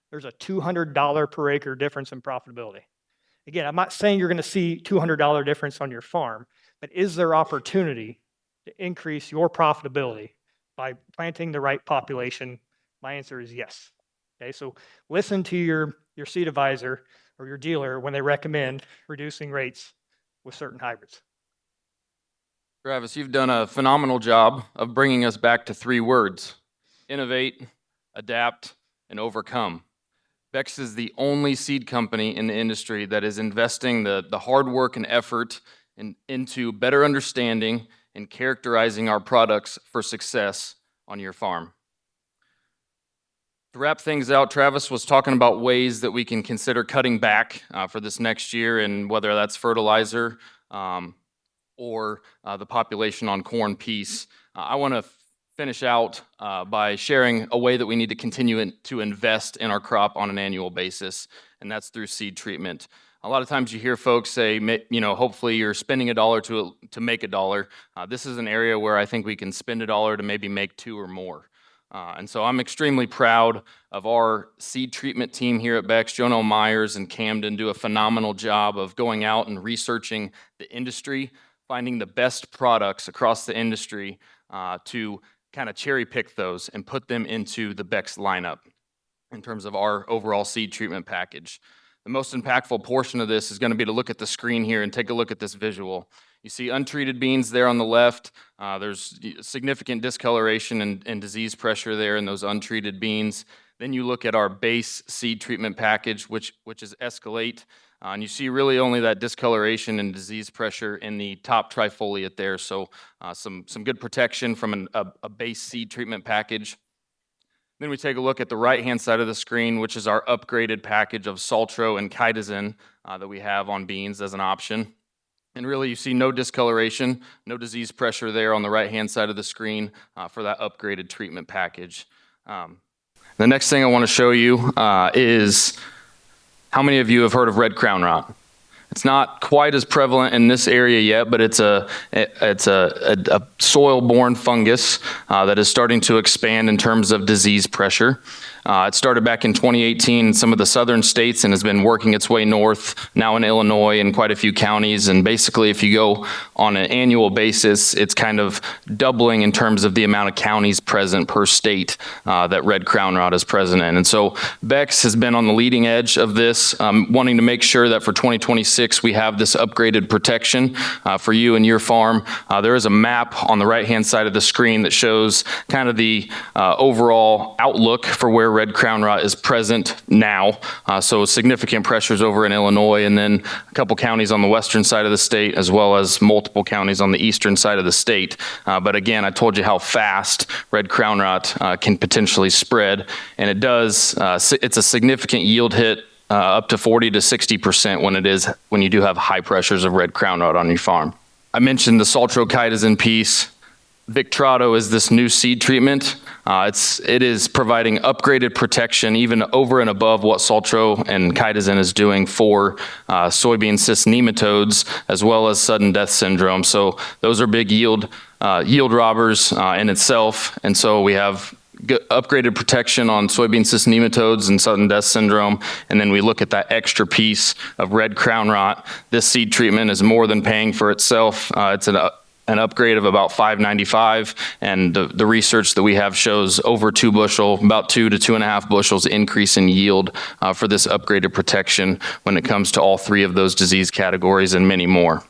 there's a $200 per acre difference in profitability. Again, I'm not saying you're going to see $200 difference on your farm, but is there opportunity to increase your profitability by planting the right population? My answer is yes. Okay, so listen to your seed advisor or your dealer when they recommend reducing rates with certain hybrids.
Travis, you've done a phenomenal job of bringing us back to 3 words: innovate, adapt, and overcome. Beck's is the only seed company in the industry that is investing the hard work and effort into better understanding and characterizing our products for success on your farm. To wrap things out, Travis was talking about ways that we can consider cutting back for this next year, and whether that's fertilizer or the population on corn piece. I want to finish out by sharing a way that we need to continue to invest in our crop on an annual basis, and that's through seed treatment. A lot of times you hear folks say, hopefully you're spending $1 to make $1. This is an area where I think we can spend $1 to maybe make 2 or more. And so I'm extremely proud of our seed treatment team here at Beck's. Jono Myers and Camden do a phenomenal job of going out and researching the industry, finding the best products across the industry to kind of cherry pick those and put them into the Beck's lineup in terms of our overall seed treatment package. The most impactful portion of this is going to be to look at the screen here and take a look at this visual. You see untreated beans there on the left. There's significant discoloration and disease pressure there in those untreated beans. Then you look at our base seed treatment package, which is Escalate. And you see really only that discoloration and disease pressure in the top trifoliate there. So some good protection from a base seed treatment package. Then we take a look at the right-hand side of the screen, which is our upgraded package of Saltro and Chitosan that we have on beans as an option. And really you see no discoloration, no disease pressure there on the right-hand side of the screen for that upgraded treatment package. The next thing I want to show you is how many of you have heard of red crown rot? It's not quite as prevalent in this area yet, but it's a soil-borne fungus that is starting to expand in terms of disease pressure. It started back in 2018 in some of the southern states and has been working its way north, now in Illinois and quite a few counties. And basically, if you go on an annual basis, it's kind of doubling in terms of the amount of counties present per state that red crown rot is present in. And so Beck's has been on the leading edge of this, wanting to make sure that for 2026 we have this upgraded protection for you and your farm. There is a map on the right-hand side of the screen that shows kind of the overall outlook for where red crown rot is present now. So significant pressures over in Illinois, and then a couple counties on the western side of the state, as well as multiple counties on the eastern side of the state. But again, I told you how fast red crown rot can potentially spread, and it does. It's a significant yield hit, up to 40 to 60% when you do have high pressures of red crown rot on your farm. I mentioned the Saltro-Chitosan piece. Victrato is this new seed treatment. It is providing upgraded protection even over and above what Saltro and Chitosan is doing for soybean cyst nematodes, as well as sudden death syndrome. So those are big yield robbers in itself. And so we have upgraded protection on soybean cyst nematodes and sudden death syndrome. And then we look at that extra piece of red crown rot. This seed treatment is more than paying for itself. It's an upgrade of about $5.95, and the research that we have shows over 2 bushel, about 2 to 2.5 bushels increase in yield for this upgraded protection when it comes to all 3 of those disease categories and many more.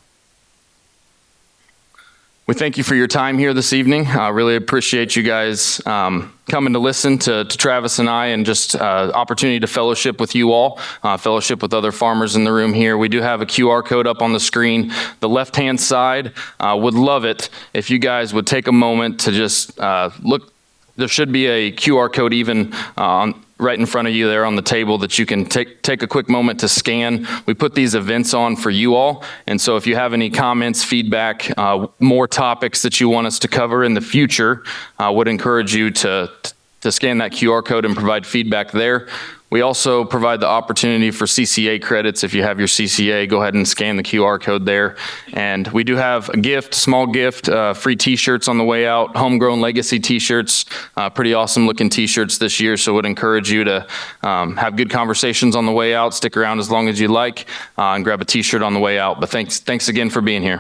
We thank you for your time here this evening. I really appreciate you guys coming to listen to Travis and I, and just opportunity to fellowship with you all, fellowship with other farmers in the room here. We do have a QR code up on the screen. The left-hand side, would love it if you guys would take a moment to just look. There should be a QR code even right in front of you there on the table that you can take a quick moment to scan. We put these events on for you all, and so if you have any comments, feedback, more topics that you want us to cover in the future, I would encourage you to scan that QR code and provide feedback there. We also provide the opportunity for CCA credits. If you have your CCA, go ahead and scan the QR code there. And we do have a gift, small gift, free t-shirts on the way out, homegrown legacy t-shirts, pretty awesome looking t-shirts this year. So would encourage you to have good conversations on the way out, stick around as long as you like, and grab a t-shirt on the way out. But thanks again for being here.